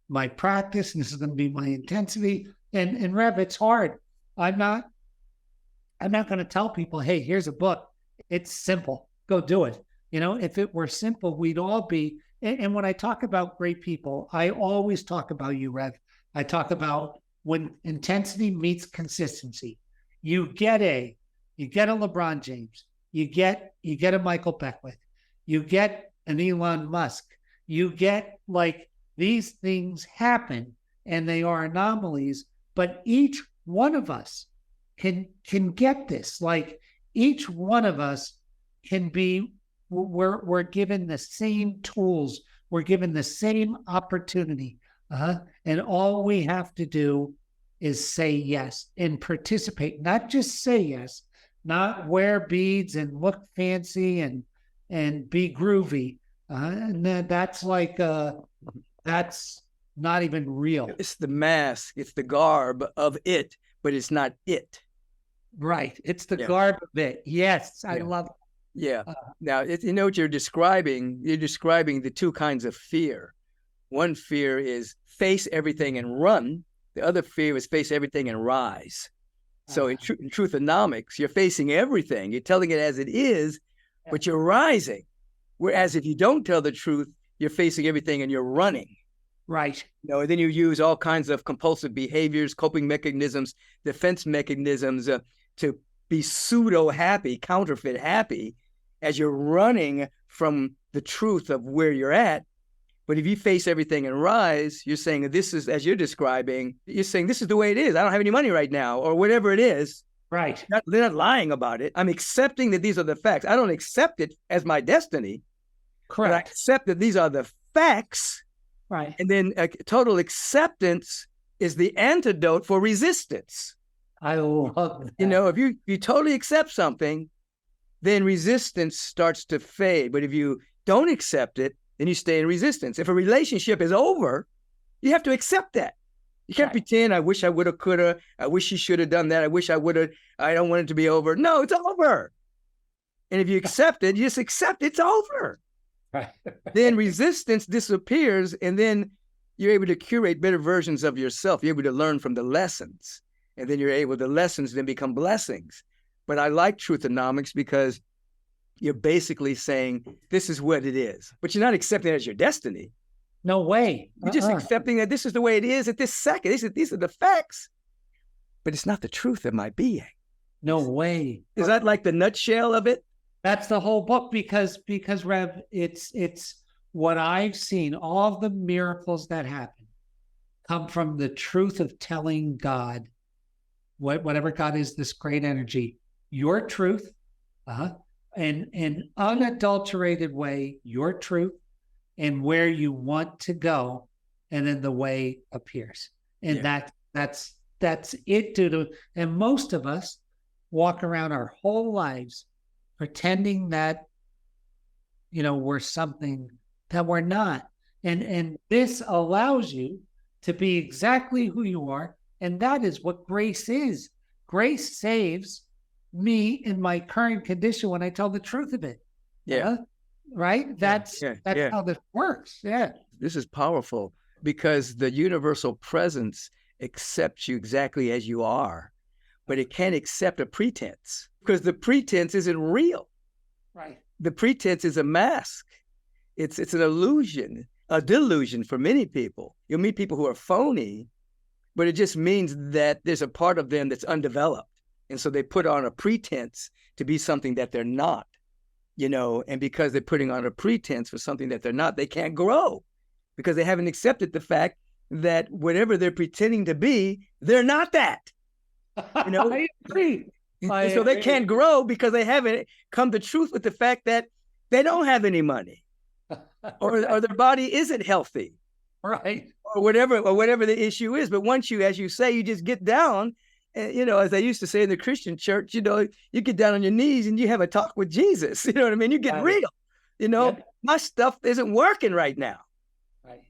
my practice. And this is going to be my intensity. And Rev, it's hard. I'm not going to tell people, hey, here's a book. It's simple. Go do it. If it were simple, we'd all be. And when I talk about great people, I always talk about you, Rev. I talk about when intensity meets consistency. You get a LeBron James. You get a Michael Beckwith. You get an Elon Musk. You get these things happen, and they are anomalies. But each one of us can get this. Each one of us can be. We're given the same tools. We're given the same opportunity. And all we have to do is say yes and participate. Not just say yes, not wear beads and look fancy and be groovy. And that's not even real. It's the mask. It's the garb of it, but it's not it. Right. It's the garb of it. Yes, I love it. Yeah. Now, what you're describing. You're describing the two kinds of fear. One fear is face everything and run. The other fear is face everything and rise. So in Truthonomics, you're facing everything. You're telling it as it is, but you're rising. Whereas if you don't tell the truth, you're facing everything and you're running. Right. And then you use all kinds of compulsive behaviors, coping mechanisms, defense mechanisms to be pseudo-happy, counterfeit happy, as you're running from the truth of where you're at. But if you face everything and rise, you're saying this is, as you're describing, you're saying this is the way it is. I don't have any money right now, or whatever it is. Right. They're not lying about it. I'm accepting that these are the facts. I don't accept it as my destiny. Correct. But I accept that these are the facts. Right. And then total acceptance is the antidote for resistance. I love that. If you totally accept something, then resistance starts to fade. But if you don't accept it, then you stay in resistance. If a relationship is over, you have to accept that. You can't pretend, I wish I would have, could have, I wish he should have done that, I wish I would have, I don't want it to be over. No, it's over. And if you accept it, you just accept it's over. Right. Then resistance disappears, and then you're able to curate better versions of yourself. You're able to learn from the lessons. And then the lessons then become blessings. But I like Truthonomics because you're basically saying this is what it is, but you're not accepting it as your destiny. No way. You're just accepting that this is the way it is at this second. These are the facts, but it's not the truth of my being. No way. Is that like the nutshell of it? That's the whole book because Rev, it's what I've seen. All of the miracles that happen come from the truth of telling God, whatever God is, this great energy, your truth, in an unadulterated way, your truth, and where you want to go, and then the way appears. And that's it, dude. And most of us walk around our whole lives pretending that, we're something that we're not. And this allows you to be exactly who you are. And that is what grace is. Grace saves me in my current condition when I tell the truth of it. Yeah. Right? That's how this works. Yeah. This is powerful because the universal presence accepts you exactly as you are, but it can't accept a pretense because the pretense isn't real. Right. The pretense is a mask. It's an illusion, a delusion for many people. You'll meet people who are phony, but it just means that there's a part of them that's undeveloped. And so they put on a pretense to be something that they're not, and because they're putting on a pretense for something that they're not, they can't grow because they haven't accepted the fact that whatever they're pretending to be, they're not that. I agree. So they can't grow because they haven't come to truth with the fact that they don't have any money or their body isn't healthy Right. or whatever the issue is. But once you, as you say, you just get down, and, as they used to say in the Christian church, you get down on your knees and you have a talk with Jesus. You know what I mean? You get real. Yep. My stuff isn't working right now. Right.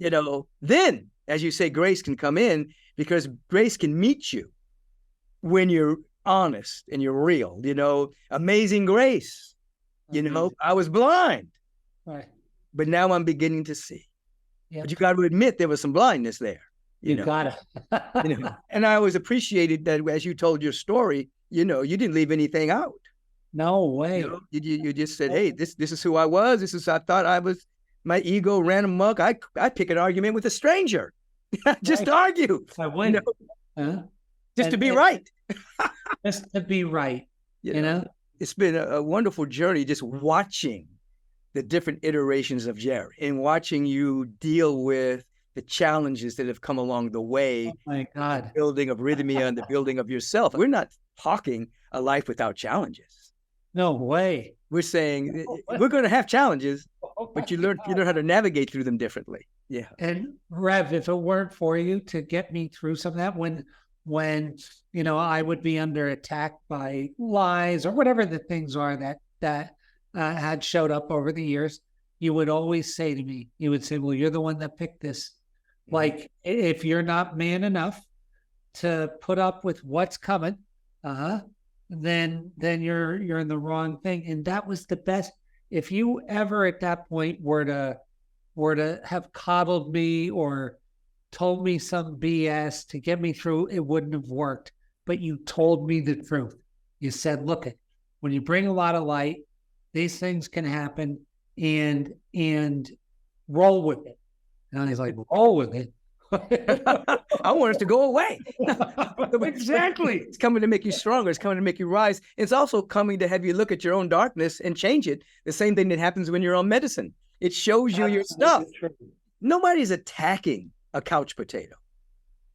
Then, as you say, grace can come in, because grace can meet you when you're honest and you're real. Amazing grace. Amazing. I was blind, Right. but now I'm beginning to see. Yep. But you got to admit there was some blindness there. You got it. And I always appreciated that as you told your story, you didn't leave anything out. No way. You just said, hey, this is who I was. This is, I thought I was, my ego ran amok. I pick an argument with a stranger. Just to argue. I win. Just to be right. Just to be right. It's been a wonderful journey just watching the different iterations of Jerry and watching you deal with the challenges that have come along the way. Oh my God. The building of Rythmia and the building of yourself. We're not talking a life without challenges. No way. We're saying we're going to have challenges, but you learn how to navigate through them differently. Yeah. And Rev, if it weren't for you to get me through some of that, when I would be under attack by lies or whatever the things are that had showed up over the years, you would always say to me, well, you're the one that picked this. Like, if you're not man enough to put up with what's coming, then you're in the wrong thing. And that was the best. If you ever at that point were to have coddled me or told me some BS to get me through, it wouldn't have worked. But you told me the truth. You said, look, when you bring a lot of light, these things can happen, and roll with it. And he's like, roll with it. I want it to go away. Exactly. It's coming to make you stronger. It's coming to make you rise. It's also coming to have you look at your own darkness and change it. The same thing that happens when you're on medicine. It shows you your stuff. Nobody's attacking a couch potato.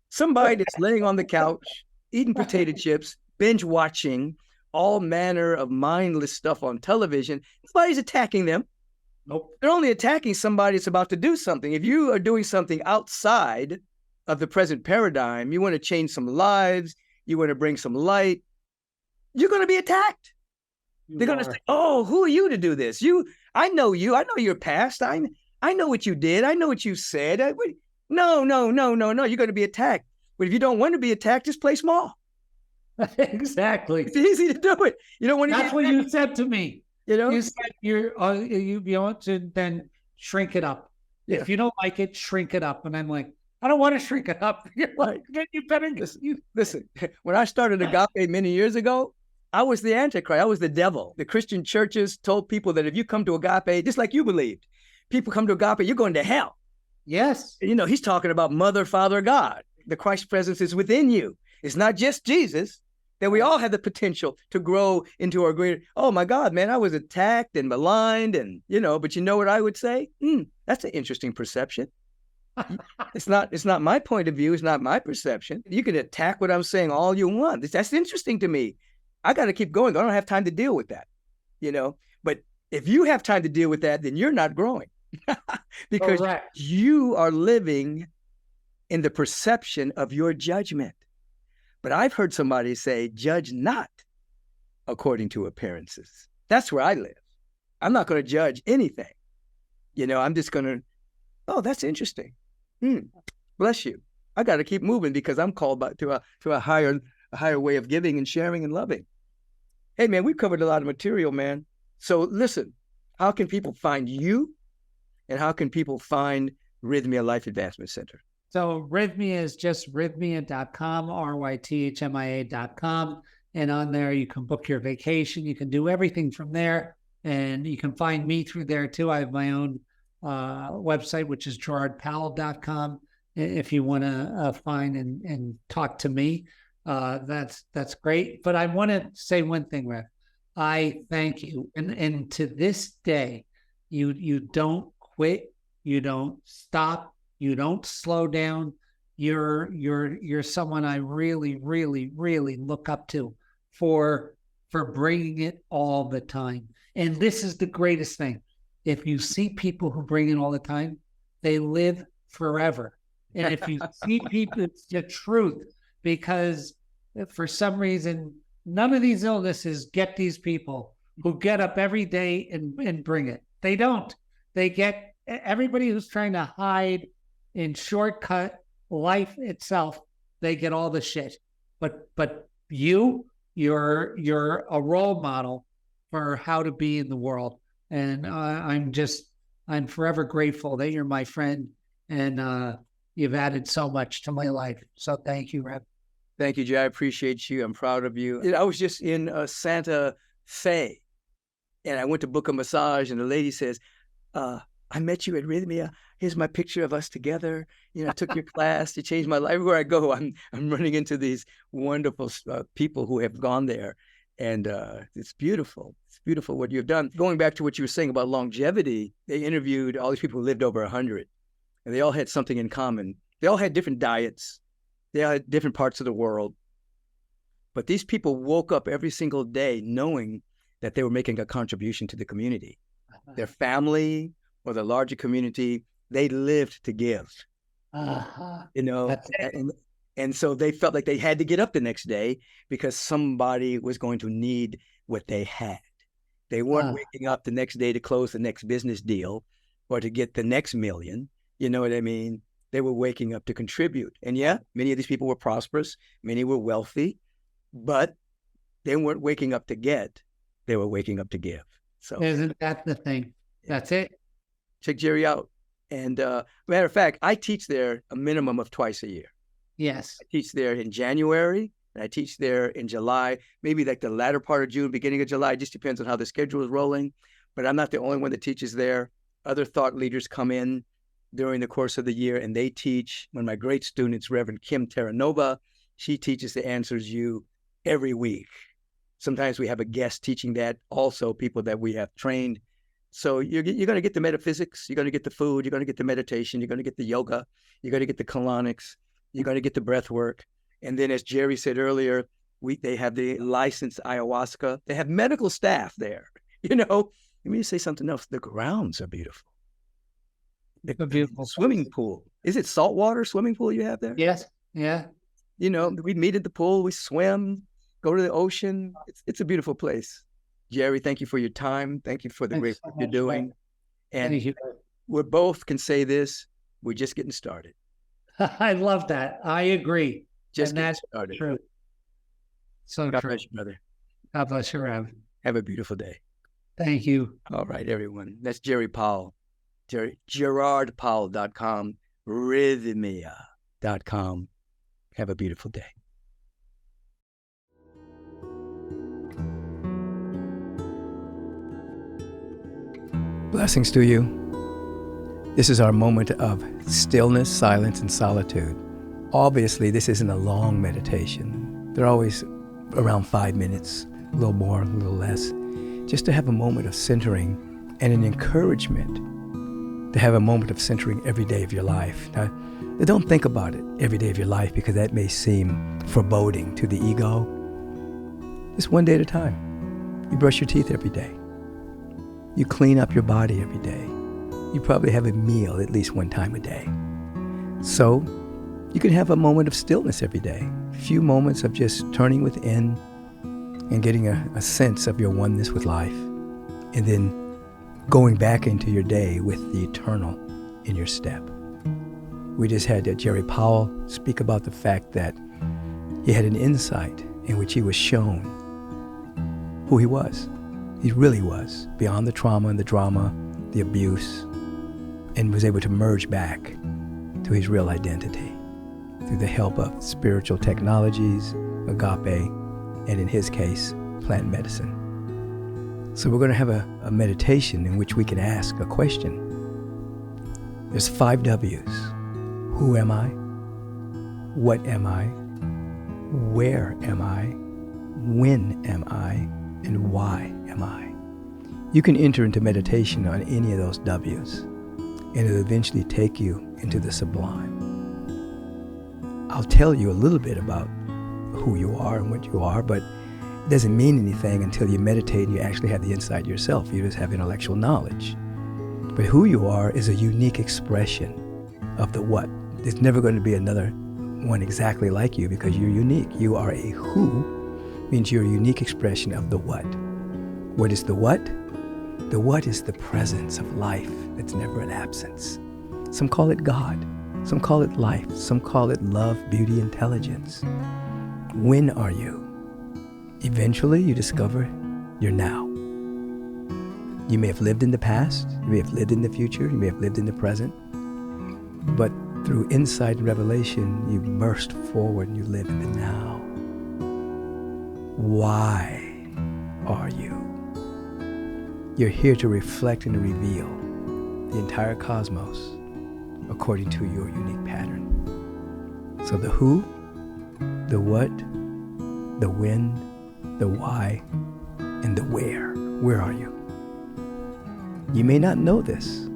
Somebody that's laying on the couch, eating potato chips, binge watching all manner of mindless stuff on television. Nobody's attacking them. Nope. They're only attacking somebody that's about to do something. If you are doing something outside of the present paradigm, you want to change some lives, you want to bring some light, you're going to be attacked. They're going to say, oh, who are you to do this? I know you. I know your past. I know what you did. I know what you said. No. You're going to be attacked. But if you don't want to be attacked, just play small. Exactly. It's easy to do it. You don't want to. That's what you said to me. You said you want to then shrink it up. Yeah. If you don't like it, shrink it up. And I'm like, I don't want to shrink it up. You're like, you better listen. When I started Agape many years ago, I was the Antichrist. I was the devil. The Christian churches told people that if you come to Agape, just like you believed, people come to Agape, you're going to hell. Yes. He's talking about Mother, Father, God. The Christ presence is within you. It's not just Jesus. That we all have the potential to grow into our greater. Oh my God, man, I was attacked and maligned, and but you know what I would say? That's an interesting perception. It's not my point of view. It's not my perception. You can attack what I'm saying all you want. That's interesting to me. I got to keep going. I don't have time to deal with that. But if you have time to deal with that, then you're not growing because you are living in the perception of your judgment. But I've heard somebody say, judge not according to appearances. That's where I live. I'm not going to judge anything. I'm just going to, oh, that's interesting. Bless you. I got to keep moving because I'm called to a higher way of giving and sharing and loving. Hey, man, we've covered a lot of material, man. So listen, how can people find you and how can people find Rythmia Life Advancement Center? So Rythmia is just rythmia.com, rythmia.com. And on there, you can book your vacation. You can do everything from there. And you can find me through there too. I have my own website, which is gerardpowell.com. If you want to find and talk to me, that's great. But I want to say one thing, Rev. I thank you. And to this day, you don't quit. You don't stop. You don't slow down. You're someone I really, really, really look up to for bringing it all the time. And this is the greatest thing. If you see people who bring it all the time, they live forever. And if you see people, it's the truth, because for some reason, none of these illnesses get these people who get up every day and bring it. They don't. They get everybody who's trying to hide and shortcut life itself. They get all the shit. But you're a role model for how to be in the world. And I'm forever grateful that you're my friend, and you've added so much to my life. So thank you, Rev. Thank you, Jay. I appreciate you. I'm proud of you. I was just in Santa Fe, and I went to book a massage, and the lady says, I met you at Rythmia. Here's my picture of us together. I took your class. You changed my life. Everywhere I go, I'm running into these wonderful people who have gone there. And it's beautiful. It's beautiful what you've done. Going back to what you were saying about longevity, they interviewed all these people who lived over 100, and they all had something in common. They all had different diets. They all had different parts of the world. But these people woke up every single day knowing that they were making a contribution to the community. Their family or the larger community, they lived to give. And so they felt like they had to get up the next day because somebody was going to need what they had. They weren't waking up the next day to close the next business deal or to get the next million. You know what I mean? They were waking up to contribute. And yeah, many of these people were prosperous. Many were wealthy, but they weren't waking up to get. They were waking up to give. So isn't that the thing? That's it. Check Jerry out. And matter of fact, I teach there a minimum of twice a year. Yes. I teach there in January, and I teach there in July, maybe like the latter part of June, beginning of July. It just depends on how the schedule is rolling. But I'm not the only one that teaches there. Other thought leaders come in during the course of the year, and they teach. One of my great students, Reverend Kim Terranova, she teaches the Answers You every week. Sometimes we have a guest teaching that, also people that we have trained. So you're going to get the metaphysics, you're going to get the food, you're going to get the meditation, you're going to get the yoga, you're going to get the colonics, you're going to get the breath work. And then as Jerry said earlier, they have the licensed ayahuasca. They have medical staff there. Let me say something else. The grounds are beautiful. The beautiful swimming pool. Is it saltwater swimming pool you have there? Yes. Yeah. We meet at the pool, we swim, go to the ocean. It's a beautiful place. Jerry, thank you for your time. Thank you for the great work you're doing. And we both can say this, we're just getting started. I love that. I agree. Just getting started. True. So God true. bless you, brother. God bless you, Rev. Have a beautiful day. Thank you. All right, everyone. That's Jerry Powell. GerardPowell.com, Rythmia.com. Have a beautiful day. Blessings to you. This is our moment of stillness, silence, and solitude. Obviously, this isn't a long meditation. They're always around 5 minutes, a little more, a little less, just to have a moment of centering and an encouragement to have a moment of centering every day of your life. Now, don't think about it every day of your life because that may seem foreboding to the ego. Just one day at a time. You brush your teeth every day. You clean up your body every day. You probably have a meal at least one time a day. So you can have a moment of stillness every day. A few moments of just turning within and getting a sense of your oneness with life. And then going back into your day with the eternal in your step. We just had Jerry Powell speak about the fact that he had an insight in which he was shown who he was. He really was, beyond the trauma and the drama, the abuse, and was able to merge back to his real identity through the help of spiritual technologies, agape, and in his case, plant medicine. So we're going to have a meditation in which we can ask a question. There's 5 W's. Who am I? What am I? Where am I? When am I? And why am I? You can enter into meditation on any of those W's, and it'll eventually take you into the sublime. I'll tell you a little bit about who you are and what you are, but it doesn't mean anything until you meditate and you actually have the insight yourself. You just have intellectual knowledge. But who you are is a unique expression of the what. There's never going to be another one exactly like you because you're unique. You are a who, means you're a unique expression of the what. What is the what? The what is the presence of life that's never an absence. Some call it God. Some call it life. Some call it love, beauty, intelligence. When are you? Eventually, you discover you're now. You may have lived in the past. You may have lived in the future. You may have lived in the present. But through insight and revelation, you burst forward and you live in the now. Why are you? You're here to reflect and reveal the entire cosmos according to your unique pattern. So the who, the what, the when, the why, and the where. Where are you? You may not know this,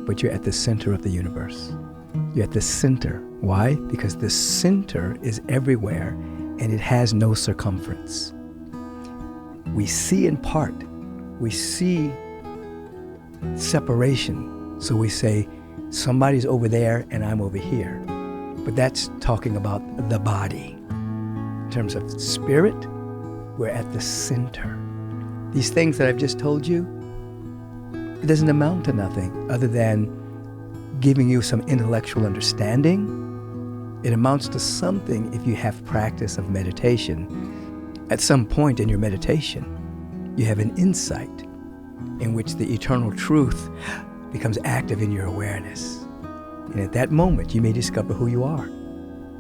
but you're at the center of the universe. You're at the center. Why? Because the center is everywhere and it has no circumference. We see in part. We see separation. So we say, somebody's over there and I'm over here. But that's talking about the body. In terms of spirit, we're at the center. These things that I've just told you, it doesn't amount to nothing other than giving you some intellectual understanding. It amounts to something if you have practice of meditation. At some point in your meditation, you have an insight in which the eternal truth becomes active in your awareness. And at that moment, you may discover who you are,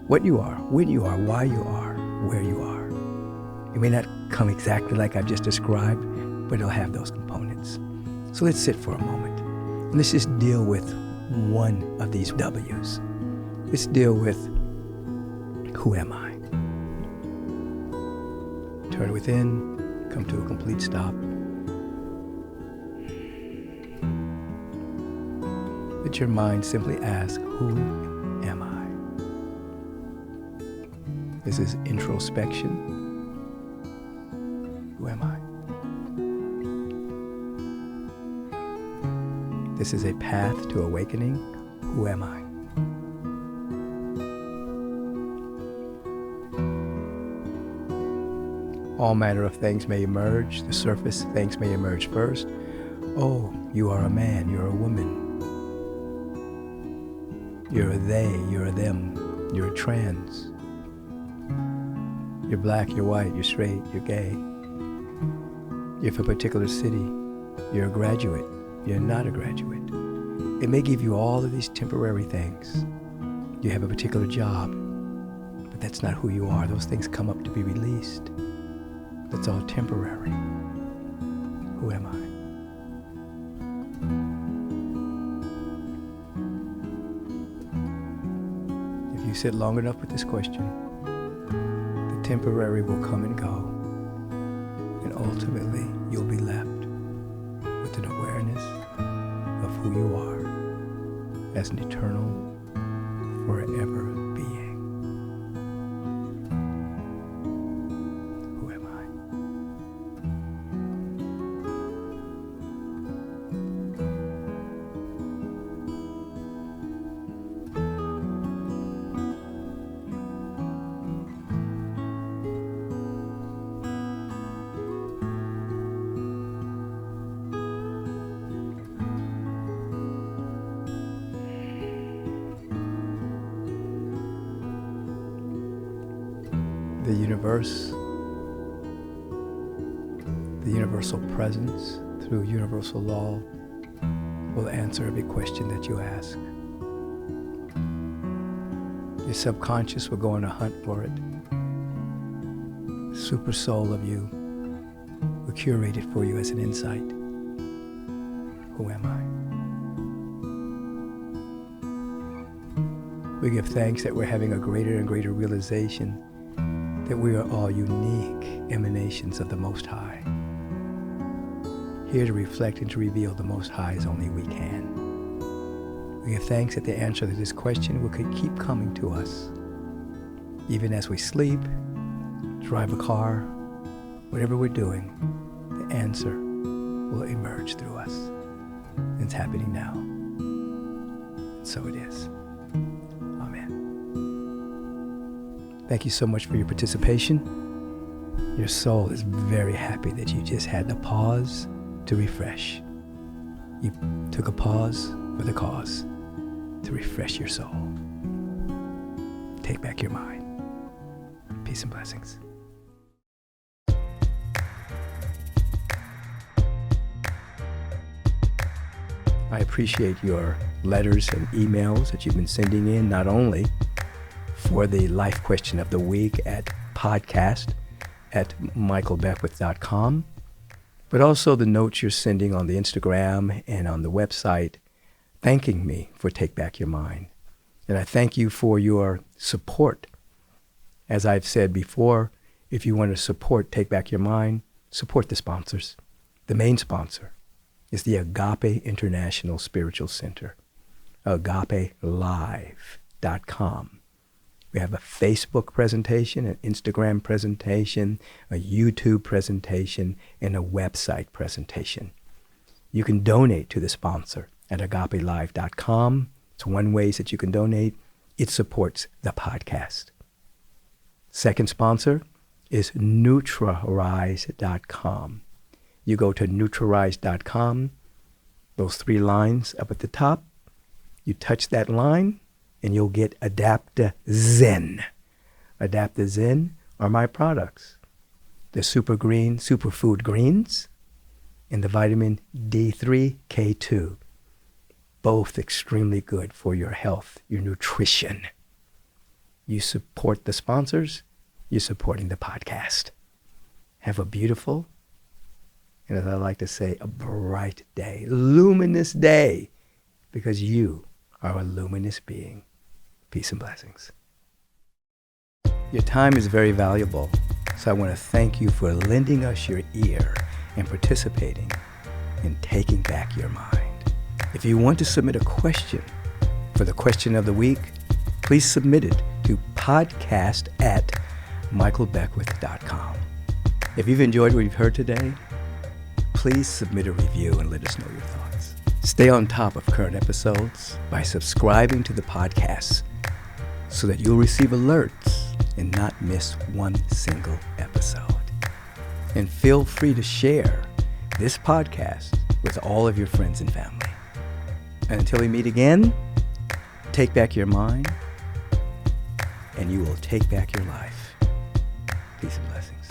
what you are, when you are, why you are, where you are. It may not come exactly like I've just described, but it'll have those components. So let's sit for a moment. And let's just deal with one of these W's. Let's deal with, who am I? Turn within, come to a complete stop. Let your mind simply ask, who am I? This is introspection. Who am I? This is a path to awakening. Who am I? All manner of things may emerge. The surface things may emerge first. Oh, you are a man, you're a woman. You're a they, you're a them, you're a trans. You're black, you're white, you're straight, you're gay. You're from a particular city. You're a graduate, you're not a graduate. It may give you all of these temporary things. You have a particular job, but that's not who you are. Those things come up to be released. That's all temporary. Who am I? If you sit long enough with this question, the temporary will come and go, and ultimately you'll be left with an awareness of who you are as an eternal, forever being. Who am I? The universe, the universal presence through universal law will answer every question that you ask. Your subconscious will go on a hunt for it. The super soul of you will curate it for you as an insight. Who am I? We give thanks that we're having a greater and greater realization that we are all unique emanations of the Most High. Here to reflect and to reveal the Most High as only we can. We give thanks that the answer to this question will keep coming to us. Even as we sleep, drive a car, whatever we're doing, the answer will emerge through us. It's happening now. And so it is. Amen. Thank you so much for your participation. Your soul is very happy that you just had the pause to refresh. You took a pause for the cause to refresh your soul. Take back your mind. Peace and blessings. I appreciate your letters and emails that you've been sending in, not only for the life question of the week at podcast@michaelbeckwith.com, but also the notes you're sending on the Instagram and on the website, thanking me for Take Back Your Mind. And I thank you for your support. As I've said before, if you want to support Take Back Your Mind, support the sponsors. The main sponsor is the Agape International Spiritual Center, agapelive.com. We have a Facebook presentation, an Instagram presentation, a YouTube presentation, and a website presentation. You can donate to the sponsor at agapelive.com. It's one way that you can donate. It supports the podcast. Second sponsor is Nutrarise.com. You go to Nutrarise.com, those 3 lines up at the top, you touch that line, and you'll get Adaptozen. Adaptozen are my products. The Super Green Superfood Greens and the vitamin D3 K2. Both extremely good for your health, your nutrition. You support the sponsors, you're supporting the podcast. Have a beautiful, and as I like to say, a bright day, luminous day, because you are a luminous being. Peace and blessings. Your time is very valuable, so I want to thank you for lending us your ear and participating in Taking Back Your Mind. If you want to submit a question for the question of the week, please submit it to podcast@michaelbeckwith.com. If you've enjoyed what you've heard today, please submit a review and let us know your thoughts. Stay on top of current episodes by subscribing to the podcast so that you'll receive alerts and not miss one single episode. And feel free to share this podcast with all of your friends and family. And until we meet again, take back your mind, and you will take back your life. Peace and blessings.